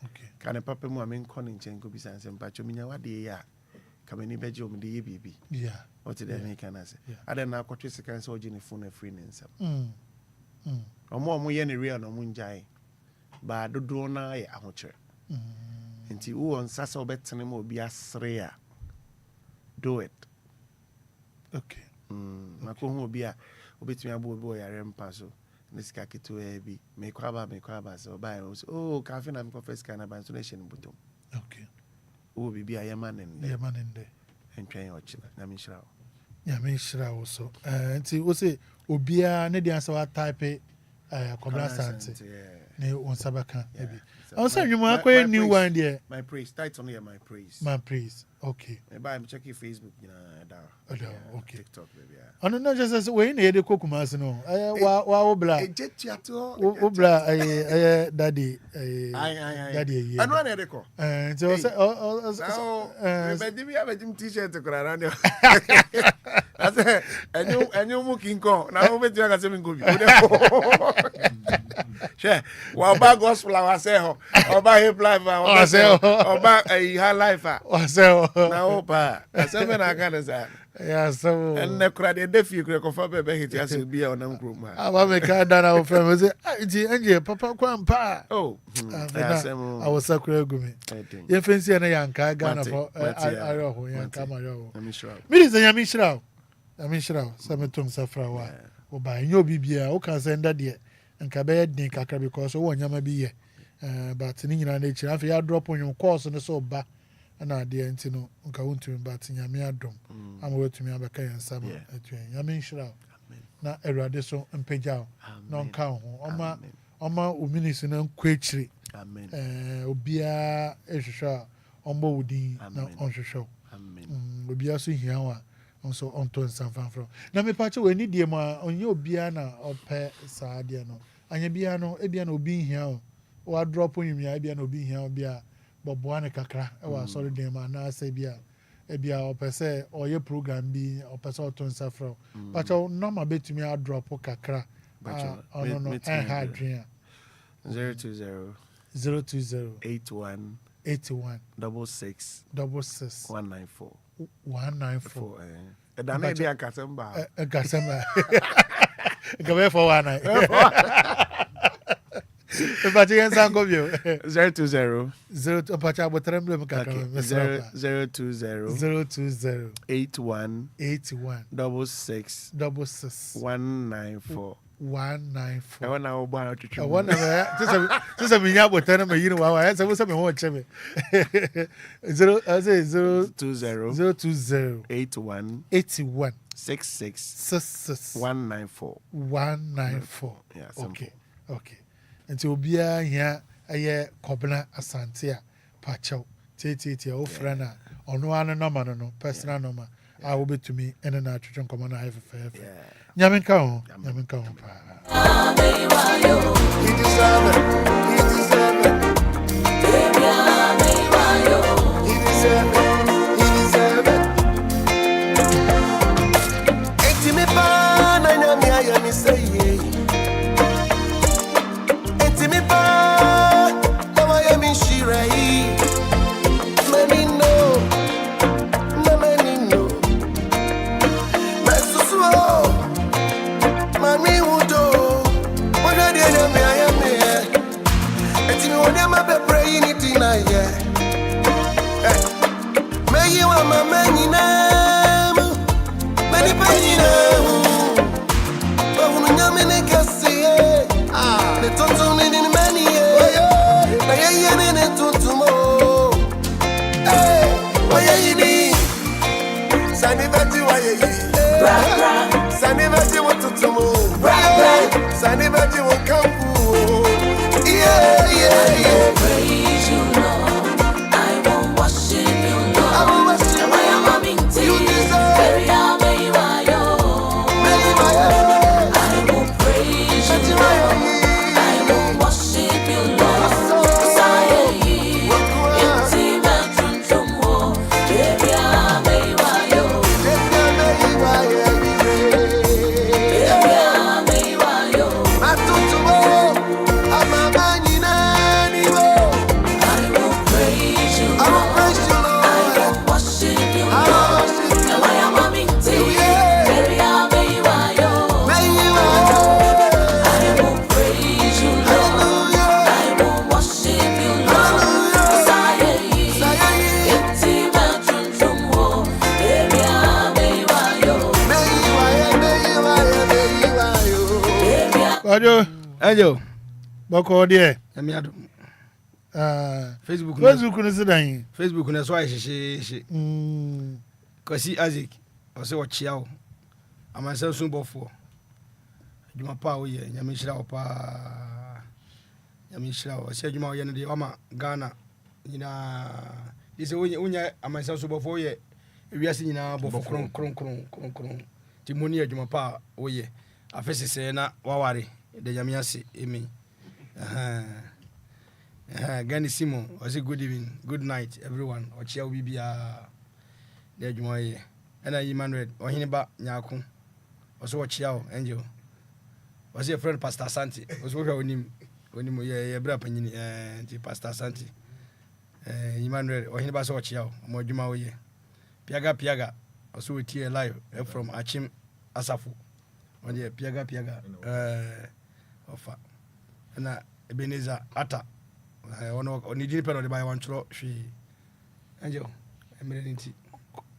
Okay. Kan papa mu a men kɔ ne nkyɛn ko bisa nsɛm pacho minya wade ya kamani beje o mde bibi yeah what did they make an say I don't know what you can so gene phone free nsam omo ye ne real no munjai ba dodo na ye ahoche nti wo on sasa obetene mo obi asre a do it okay mako hu obi a obetumi abo obi o yare mpa so nesika keto e bi me kwaba so ba oh cafe na me confess kana ba so na hye butom okay wo bibi a yemanende entwen ochina na me shira nyame nhyira wo so nti wo se obia ne dia sa type Kwabena Asante ne won sabaka ebi also nwum akoye new one there my praise title on my praise okay me buy me check your Facebook okay TikTok baby ono no just say we na ye de kokumas no wa wo bla wo bla daddy ye anu na ye de ko nti o say be di bia be dim t-shirt kura na ne ase enyu mu kinko na wo be ti aka se mi ngobi she wa ba gospel wa say ho oba hip life oba highlife wa say na opa ase me na aka ne sa yeah so and na kura de defi kura ko fa be hit ase bia onam kro ma aba me ka da na wo frem say nti anje papa kwampa I was sakura gumi ye fancy na yanka Ghana for ayo yanka ma yo mi ze nyame shira sametum safra wa oba nyo bibia o kan senda de nka be din kakra because wo nyama bi ye but ni nyina na chira fa ya drop on course no so ba na de enti no nka wontu but nyame adom ama wetumi abeka yensa ma atuen nyame shira na erade so mpegya no nka ho oma o ministry na nkwechiri obia ehwehwa ombo wudi na onhwehwa obia so hia wa also onto nsanfanfro na me pache we ni die ma onye obia na ope saade no anya bia no ebia na obi hia o drop onwumia ebia na obi hia obia boboa ne kakra e wa sorry dem na asa ebia opese oye program bi opese onto nsanfro pache normal betumi a drop kakra ono no ha adwen 020 81 66 194 194 dana dia kasemba gabe for one night but you can go view 020 pacha botremble mkaka 020 81 66 194 194 I wanna oba chuchu I wanna just a minya botana me yinu wa ya se me ho cheme 020 81 66 194 yeah okay nti obia hia aye Kwabena Asante a pacha tete o frana ono anu number no personal number a wo betumi ene na atwetwe nkomo na FFF nyame nka ho pa he deserve it enti me pa na nyame aye mi say enti me pa na wa ye mi shirai many know Mami Udo, what are the enemy I am here? It's me when I'm a praying it in a year. May you are my many name, many penny name. But when I'm in a cassie, the total meaning many years. I am in it to more. Hey, why are you need? Sandy Betty, why are you? Sandy Betty, what to move? Sandy Betty will come. Yeah. Praise you, Lord. I will worship you, Lord. I will worship you. You deserve. I will praise you, Lord. I will worship you, Lord. I Kwajo. Angel. Boko there. Amiado. Facebook no sidan. Facebook no so ahyehyehye. Kwasi Isaac. O se wo chiao. Amansan so bofo. Adwuma pa wo ye, nyame hira wo pa. Nyame hira wo. Se adwuma wo ye no de ama Ghana nyina. Ise wonya amansan so bofo ye. Ewiase nyina bofo kron. Timoni adwuma pa wo ye. Afese se na waware de nyame ase. Amen. Gani Simon, I say good evening, good night, everyone. Ochia will be there. Jumoye, and I Emmanuel, or Hiniba Nyakun, also Ochia, Angel. Was your friend Pastor Asante? Was what when you brought and Pastor Asante. Emmanuel, or Hiniba Ochia, Mojumaoye. Piaga, also with here live from Achim Asafu. On the Piaga, offer. And Ebenezer Ata. Ono ni dipend on the buy one tro she Angel emergency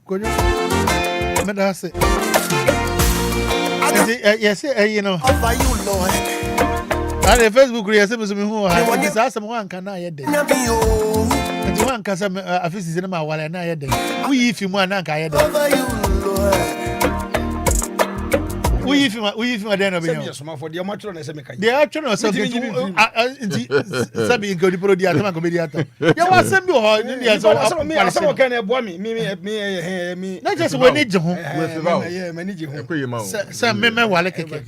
Kojo me da say yes you know offer you Lord and Facebook yes me so me hu ha this asem wan kan na ye dey nti wan kan say afisi se na ma wale na ye dey wo yi fi mu na kan ye dey offer you Lord we if you then obey you so for the match na say me kan they actually no say sabi nko di pro di atama ko be di atam ya wa sem bi ho ni ya so asem kan e bo me na just we ni je ho me ni je ho say me wale keke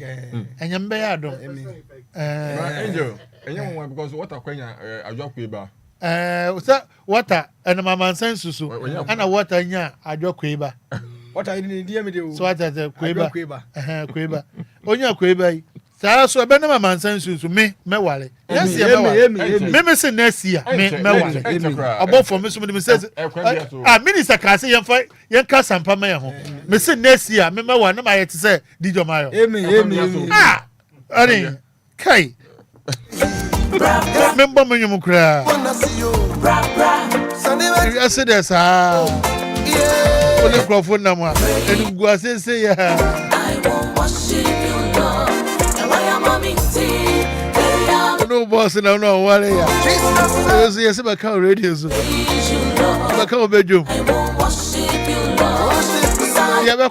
enyam be ya do Angel enyam one because what akwanya adwakwe ba say water and Amansan susu ana water nya adwakwe ba what I need me do so what the kweba onya kweba saa so be na Amansan susu me wale yes me say next year me wale about for me so me say minister ka say yen ka sampa me ho me say next year me wale na ma yet say dijo mayo ani kai me mbo me nyum kra I said this only microphone na mo enu gu asese ya I won't worship you Lord and why am I meeting no boss na no wale ya so yes ba ka radio so ba ka obedum I won't worship you Lord ya be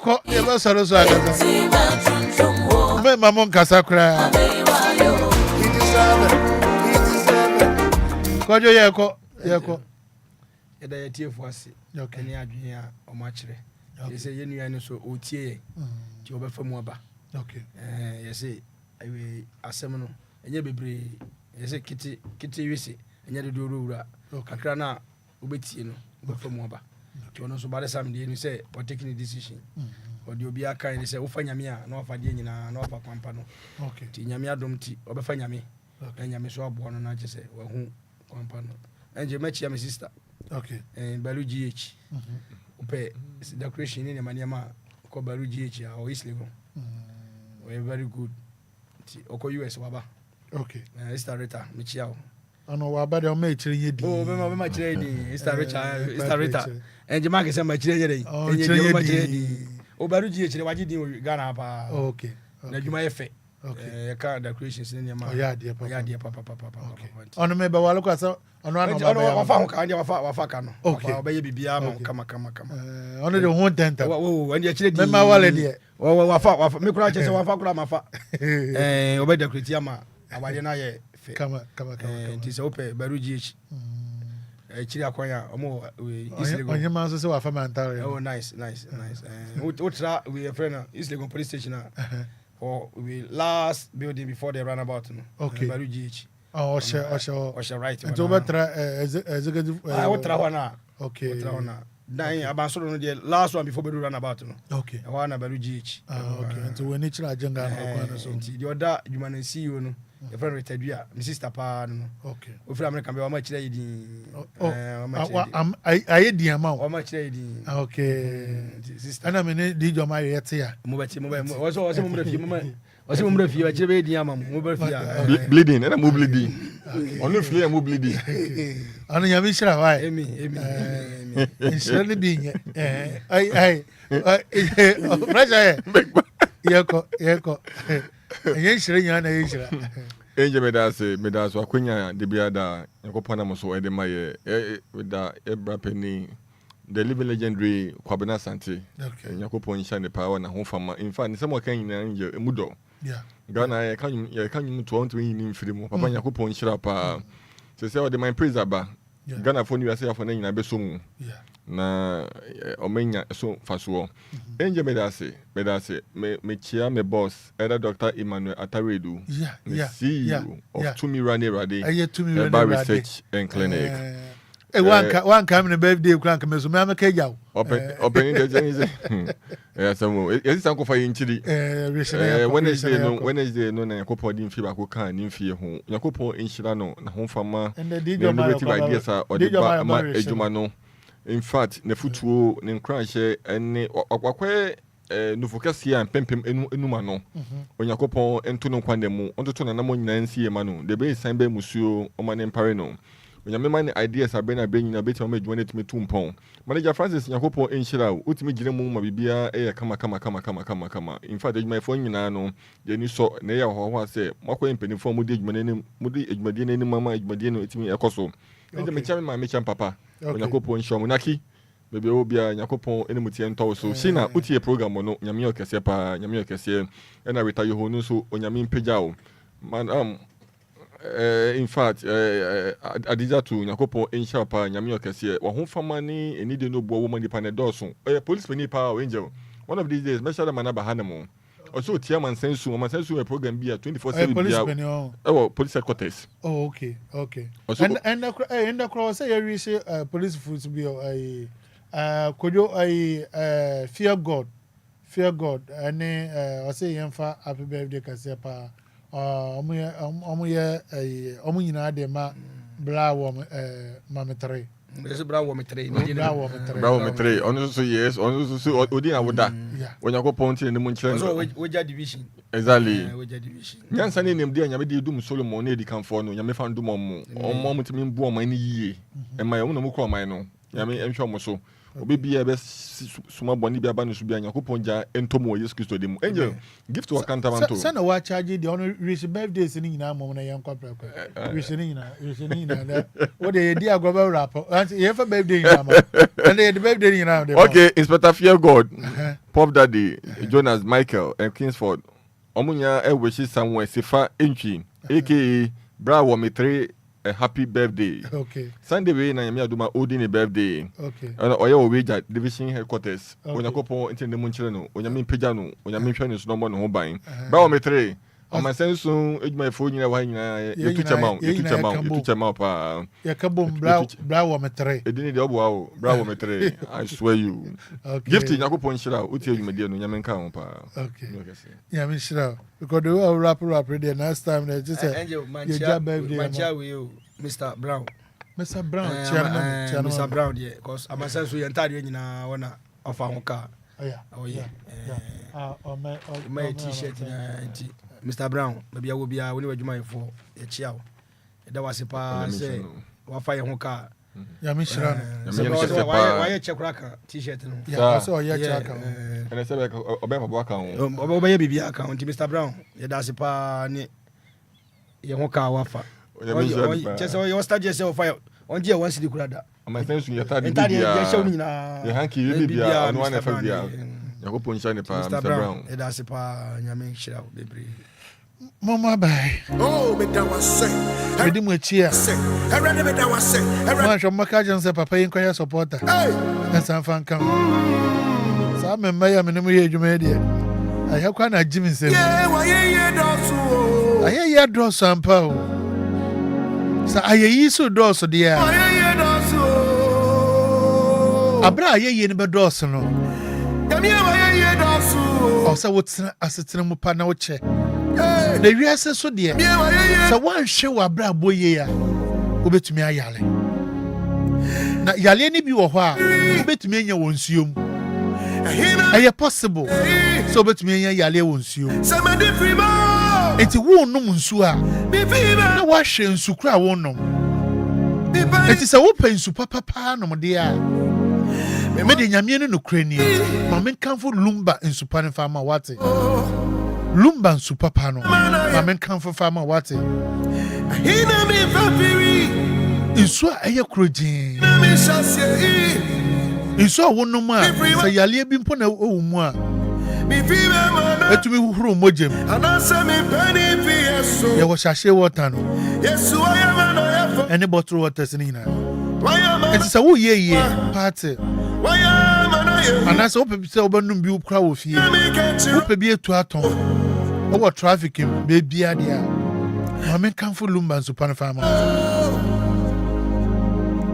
soro so aga me mama nkasa kra he deserve Kwajo yeko eda ya tiefu ase ene adwen a o ma kire yese ye nua ne so otie ti obefa mu aba yese ayi asem no enye bebre yese kiti wisi enye de doro wura kakra na obetie no obefa mu aba ti ono so bare sam de ni say o taking a decision o de obi aka ni say wo fa nyame a na wo fa de nyina na wo fa kwampa no ti nyame adom ti obefa nyame nyame so abo no na kise wo hu kwampa no enje mechi am sister Balu GH. Upe decoration in Maniama ko Balu GH or East Legon. We very good. Oko US waba. Starita Michiao. Ano waba de me chire yedi. Oh, me ma chire di. Starita. And Jamak is ma chire yedi. And ma chire di. O Balu GH le waji di Ghana pa. Okay. Na juma efe. Ka decorations in Yama. Ya dia papa. Ono me ba walo kwa sa ono wafa ho ka wafa ka no obeye bibia ma kama ono de ho tenta wo ande akire di me ma wale de wafa me kura che se wafa kura mafa obe decorate ama awade na ye fe kama ti se ope baruji echi chiri akwanya omo Islego onye ma so se wafa mantare oh nice we tra we friend Islego police station or we last building before the roundabout no baruji echi Osha right. And over executive. I will try one. Okay. Dying about the last one before we run about. Okay. I want about GH. Okay. And so when it's a agenda, the other you man see you. Your friend retired, my sister pa. Okay. We from America, how much lady? I the amount. How much lady? Okay. Sister. And I mean, did your marry yet here? Mobile. Also, Wasi mumbre fi wa chebe di ama mumbre fi bleeding na mo bleeding onu fie mo bleeding anu nya bi shira wa emi shira ni bi nye ai pressure yeko Yen shire nya na yen shire. Angel medase akwenya de biada yakopana mo so e de maye with da Ebra Penny the living legendary Kwabena Asante. Okay. Yakopon shine the power na ho fama. In fact, some kan nyina nje emudo. Yeah. Ghana ya kan you to want to yin mfiri mu. Papa yakopon shira pa. Se se o de my praise aba. Ghana for you say for na nyina beso mu. Yeah. Na omenya so faso. Angel medase me chia me boss either Dr. Emmanuel Ataredu. Yeah. CEO of Tumi Rade. Tumi Rade Research and Clinic. One come in a birthday crank me so me am keja. Opening the Jenny. Yeah, some is uncle for inchidi. Wednesday no na yakopo di mfi ba ko kan ni mfi ho. Yakopo inshira no na ho fama. Innovative ideas are or the ma ejuma no. In fact, ne futuo ne crash ene akwa no focus here and pempem enuma no. Onyakopon ento no kwande mu. Onto na mo nyina nsie ma no. The be sign be musuo o ma ne mpare no. When you make ideas are bringing a bit of me join it me 2 pound. Manager Francis Yakopo inshira ultimate gire mu ma bibia kama. In fact, my phone nyina no ye ni so na ya ho say makwa empenifo mu de edwumade ni mama edwumade no etimi ekoso. Ende me chame ma me cham papa. Yakopo insho mu naki bebe obia Yakopo ene mutie nto so. Shina utie program no nyame okese pa nyame okese ena retire ho no so onyame mpagya o. Man in fact adija to Yakopo insha pa nyame okese wo ho fama ni eni de no bo woman di panedoso police peni pa angel one of these days measure man aba hanemo also tia man sensu a program be 24/7 police peni police headquarters. Oh, okay and the cross say you say police foot be kojo fear god and I say yemfa happy birthday kase pa omu nyina de ma bra wo mametre bra wo metre ono so yes ono so odi na woda Onyankopon tin ne mu nkyere no woja division exactly woja division nyansa ne nem de anyame de dum Solomon na edi kanfo no nyame fa ndum omo mutimi mbu oman ni yie e ma yemu na mu kro oman no nyame enhwe omo so obibia be suma boni bia ba no so bia Yakopon ja entomo Yesu Kristo dem angel gift to akantamanto sana wa charge the on reach birthdays ni nyina mom na yankwa preko reach ni nyina what dey dia global rap ye fa birthday nyina ma and the birthday nyina dem okay Inspector Fear God Pop Daddy Jonas Michael and Kingsford omunya e wish somewhere Sifa Entry aka Bravo Metre a happy birthday. Okay. Sunday we na yami aduma odin birthday. Okay. Oya oweja division headquarters. Onyakopo intende mu nkyere no, onyame mpagya no, onyame hwe ne so no mo no ho ban. Ba o metre. Amasensu ejuma fo nyina wa nyina yetu chama pa. Yakabom bra wo metre. Edini de obo awo, bra wo metre. I swear you. Okay. Gift Yakopo nhyira uti ejumade no nyame nka ho pa. Okay. Nyame nhyira. Because the way rap there last time they just said Mancha we Mr. Brown. Mr. Brown, Mr. Brown yeah, because Amansan so entire nyina wana ofa ho ka. Oh yeah. My t-shirt Mr. Brown, maybe I will be a when you were for a chiao. That was a pa say wafa ho ka. Nyame nhyira. Why check cracker t-shirt no. Yeah, so yeah check. And I said obema bwaka ho. Obaya bibia account Mr. Brown. Yeah that's pa ni ye ho ka wafa. Just you start yourself fire. On dia once the kurada. Amasensu yata bibia. Ye hanki bibia on one fa bia. Yakopon shine pa Mr. Brown. Yeah that's pa nyame nhyira bebre. Mama bye. Oh, me that was say. Ready mu chia. I ready me that was say. Ma shom maka janse papa Enquires supporter. Hey. Na san fan kan. Sa me maya me no ye dwuma de. Aya kwa na jimi nsem. Yeah, wa ye dosu. Aya ye dosu ampa o. Sa aya yi so dosu de a. Wa ye dosu. Abra aya ye ne be dosu no. Yamia wa ye dosu. O sa wotsena asetena mu pa na wo che. The reason so dear. So one show a bra boye ya. Obetumi ayale. Na yale ni bi wo ho a obetumi anya wonsuom. Aye possible. So obetumi anya yale wonsuom. Enti wo nom nsu a. Na wa hwe nsu kura wo nom. Enti se wo pensu papa nom de a. Me de nyame no krani. Ma men kanfo Lumba nsu pa ne fa ma wate. Lumba Supapano. Mamen come for farmer what? It's what I crujin. It's all one no more. Say Yalia Bimpona o moi. Let me who mojem. There was a share water. Yes, I am. Any bottle waters in here. It's a woo ye party. And that's open to open new crowd of you. Open beer to a ton. Over trafficking, baby idea. I mean, come for Lumba Supana farmer.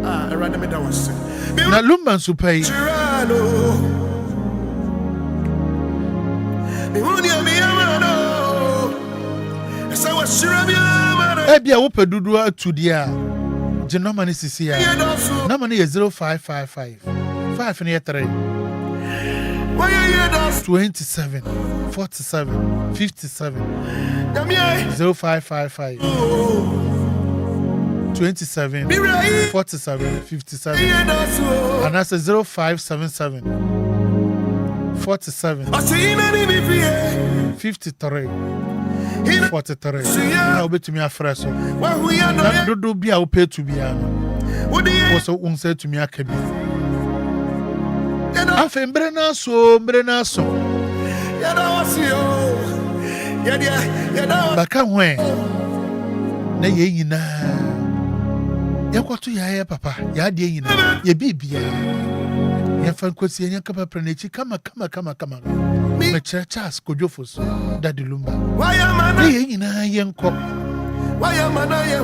I ran me down. Now Lumba Supay. Ebia wo pedudu atudia genomani sisia na mani 0555 5 ne 3 27 47 57 0555 27 47 57 and that's 0577 47 53 43. I'll be to me a fresh. Do be I'll pay to be also won't say to me a cabin. I think Brenna so. But come when? Nay, ye na. You got to your papa, ya dear, ye baby. You find Quasi and Capa Prenechi, come. Me churches could you for Daddy Lumba. Why am I in a young cop? Why am I a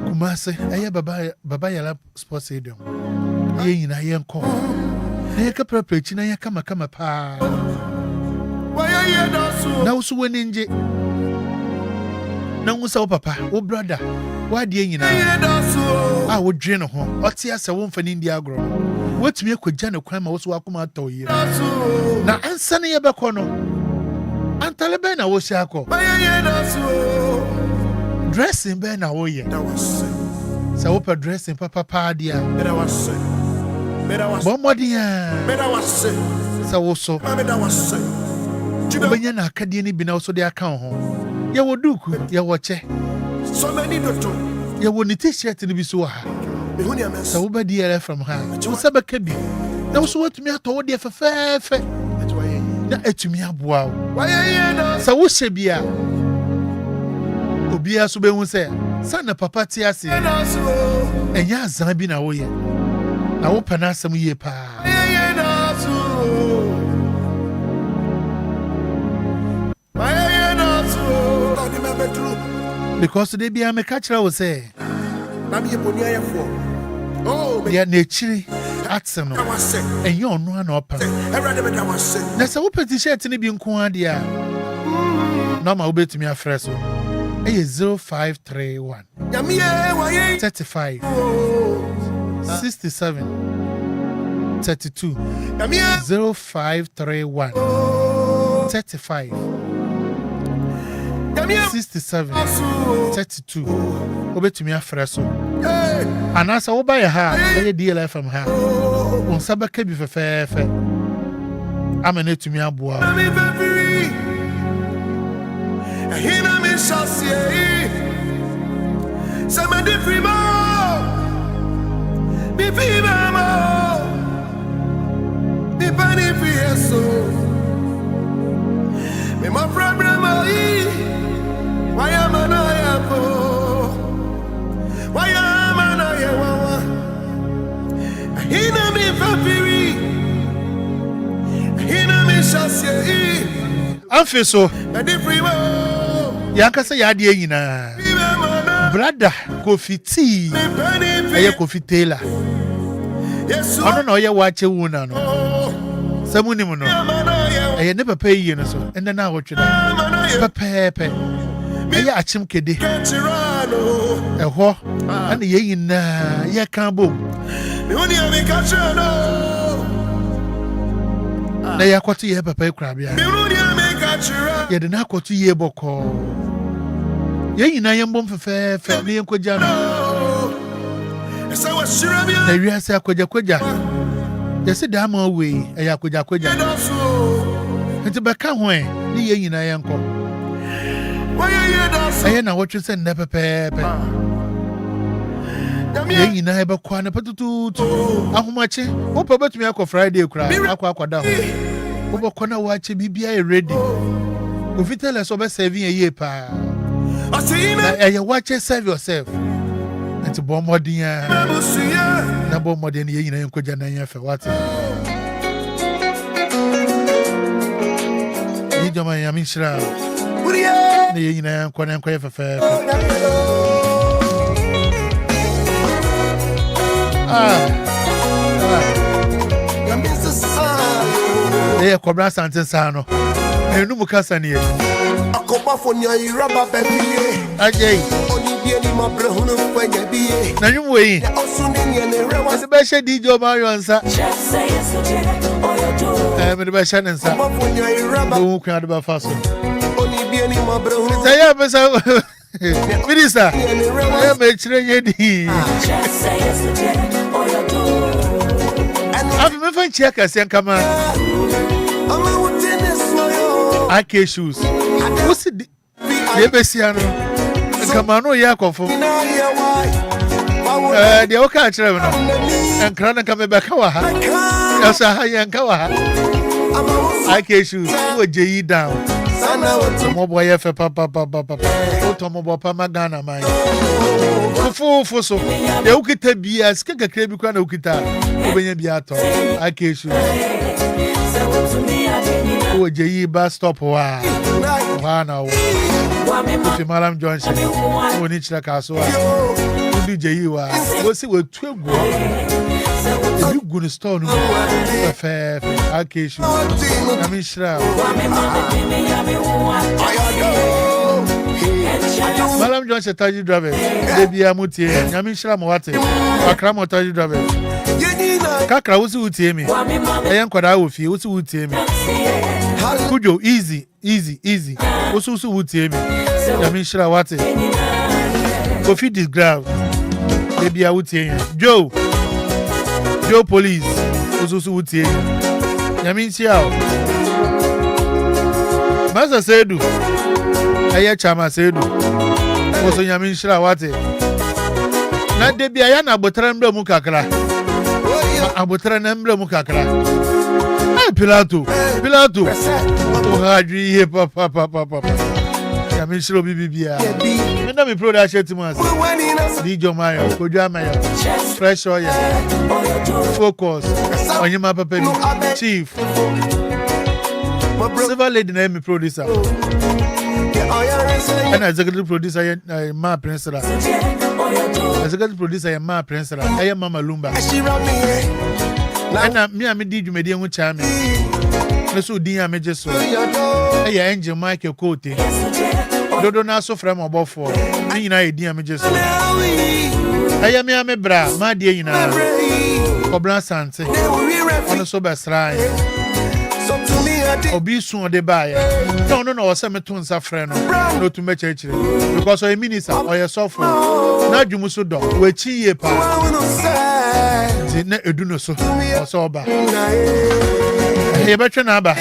Kumase, I have Baba Yala Sports Stadium. Ye in a young cop. They can prepare China, come pa. Why are you now so winning? Now, so papa, oh brother, why dear you know? I would drain home. What's yes, I won't find India grow. What's me a quick general crime? I was welcome out to you. Now, and Sunny Abacono. And Taliban, I was Shako. Dressing Ben, I owe you. That was so upper dressing Papa Padia. That was Bombardia. That was so also. That was when you're not Cadiani been also the account home. You will do, you watch it. So many doctor. You will need t-shirt in the Bisua. So over DLFM her. You said Kabi. Now so what me I told you for fair. That's why you to me up wow. Why are you so what should be a Obia Sube won't say, Sana Papa Tiasi. And ya Zambina away. Now open us some year pa. Because today be a catcher will say, oh, yeah, nature at some and you're no open. That's a open t-shirt in the being quandia. No, my obey to me a fresh one. 0531 35 67 32 0531 35 67 32 obey to me a fresh one. And as I will buy a hat, a DLFM hat. On Sabaka be fair. I'm a to me a boy. Somebody free more. Be free more. Be funny free so. Me my problem why am I not for? Why am I not here? He know me family. He know me chassis. I'm feel so. Yankasa yadi yina. Brother, Kofi T. Aya Kofi Taylor. I don't know ya watch a woman. Samuni mono. I never pay you no so. And then I watch it. Pepe. Aya achim kede. Eho. And ye yina ya kambo. Na ya kwatu ye pepe krabia. Ye de na kwatu ye boko. Ye yina yembom fefe ne yenkwaja no. Na wiase akwaja. Ye se da ma we eya akwaja. Nti bɛka ho ɛ ne yɛ nyinaa yɛnkɔ ɛyɛ na wɔtwe sɛ nnɛ pɛpɛɛpɛ yɛ nyinaa yɛbɛkɔ a nɛpɛ tutuutu ahomakye wopɛ bɛtumi akɔ Friday koraa akɔda ho wobɛkɔ na woakyɛ biribiaa yɛ ready ofitɛlɛ sɛ ɔbɛsɛve yɛ paa na ɛyɛ woakyɛ serve yourself nti bɔ mmɔden a na bɔ mmɔden no yɛ nyinaa yɛnkɔgya na yɛfɛ wate Jama ya minshira ne yina nkɔ ne nkɔ yɛ fɛfɛɛfɛ yɛ Kwabena Asante saa no enu mu kasa ne akɔbafo ne ayiraba bɛbie ajei na nwum wei ɔsɛ bɛhyɛ DJ Mario nsa me de bɛhyɛ ne nsa bɛhu kwan de bɛfa so sɛ yɛ bɛ sɛ minista yɛ mɛkyerɛ nyɛ dii afi mefa nkyia kɛseɛ nkama ake shoes wosi deɛ bɛsia no nkama no yɛ akɔfo deɛ woka akyerɛ me no nkra no nka mebɛka wɔ ha ɛsɛ ha yɛnka wɔ ha ake shoes wo gye yi down mɔbɔ yɛ fɛ papapapapa wotɔ mɔbɔ pa ma Ghana man fofofo so deɛ wokita bia sika kakra bi kora na wokita wobɛnya bi atɔ ake shoes wo gye yi bus stop hɔ a na wo wofi Malam Junction wo ni kyerɛ ka so a wodi gye yi wa wo si wotu egu ebi gu ne store no fɛfɛɛfɛ ake shoes na me hyira Malam Junction taxi driver debi amutie nyame hyira mo wate akra mo taxi driver kakra wo si wutie mi ɛyɛ nkwada wo fie wo si wutie mi kujo easy wo si wutie mi nyame hyira wate Kofi this ground debi awutie Joe police ususu wutie nyame nsia o Masa Sedu aya chama Sedu oso nyame nhyira wate na debi aya na abotran mbra mu kakra abotran na mbra mu kakra Pilato o hadri he papa nyame nhyira bibia me na me production team as DJ Mayo Kojo Mayo Fresh Oil Focus Onyema Papa Chief Silver Lady na me producer and executive producer Ma Princera executive producer Ma Princera I Mama Lumba and me di dwumadi hu cha me me so din ameje so Angel Michael Kote dodo na so frem obofo ni nyina edin ameje so me ame bra ma de nyina Kwabena Asante ono so besran obi sun de bae no o se meto nsa frɛ no to me chechire because o minister o ye sofo na dwumu so do we chi ye pa na edu no so o so ba ye betwe na aba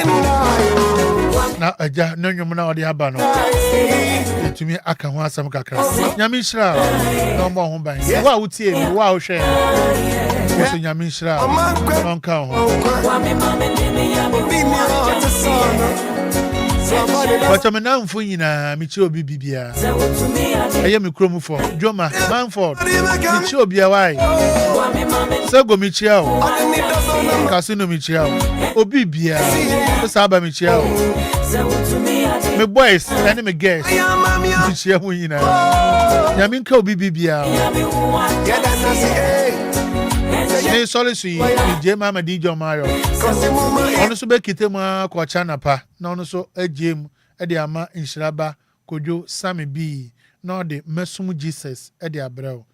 na aja na nwum na ode aba no etumi aka ho asam kakra nyame nhyira na mo ho ban wa wutie mi wa hwɛ so nyame nhyira nka ho Wacha me na mfu nyina me chi obi bibia aye me krom for Joma Manford me chi obi awai Sego me chi awo Casino me chi awo obi bia so aba me chi awo me boys and me girls me chi awo nyina nyame nka obi bibia ne sole sui je mama DJ Mario ono so be kitema ko chana pa na ono so agem e de ama nhyiraba Kojo Sami B na de mesum Jesus e de abrɛw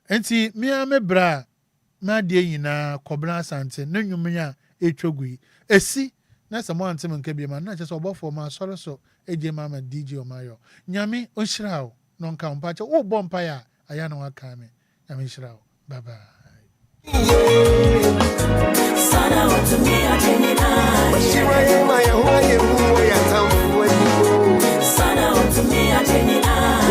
enti mia me bra na de nyina Kwabena Asante na nwumnya etwogui esi na se mo antem nka bi ma na che so obofo ma sole so agem mama DJ Mario nyame onhyirawo no nka mpa che wo bɔ mpa ya aya na waka me nyame nhyirawo bye bye Sana watu mia jenina Sana to me, I didn't know.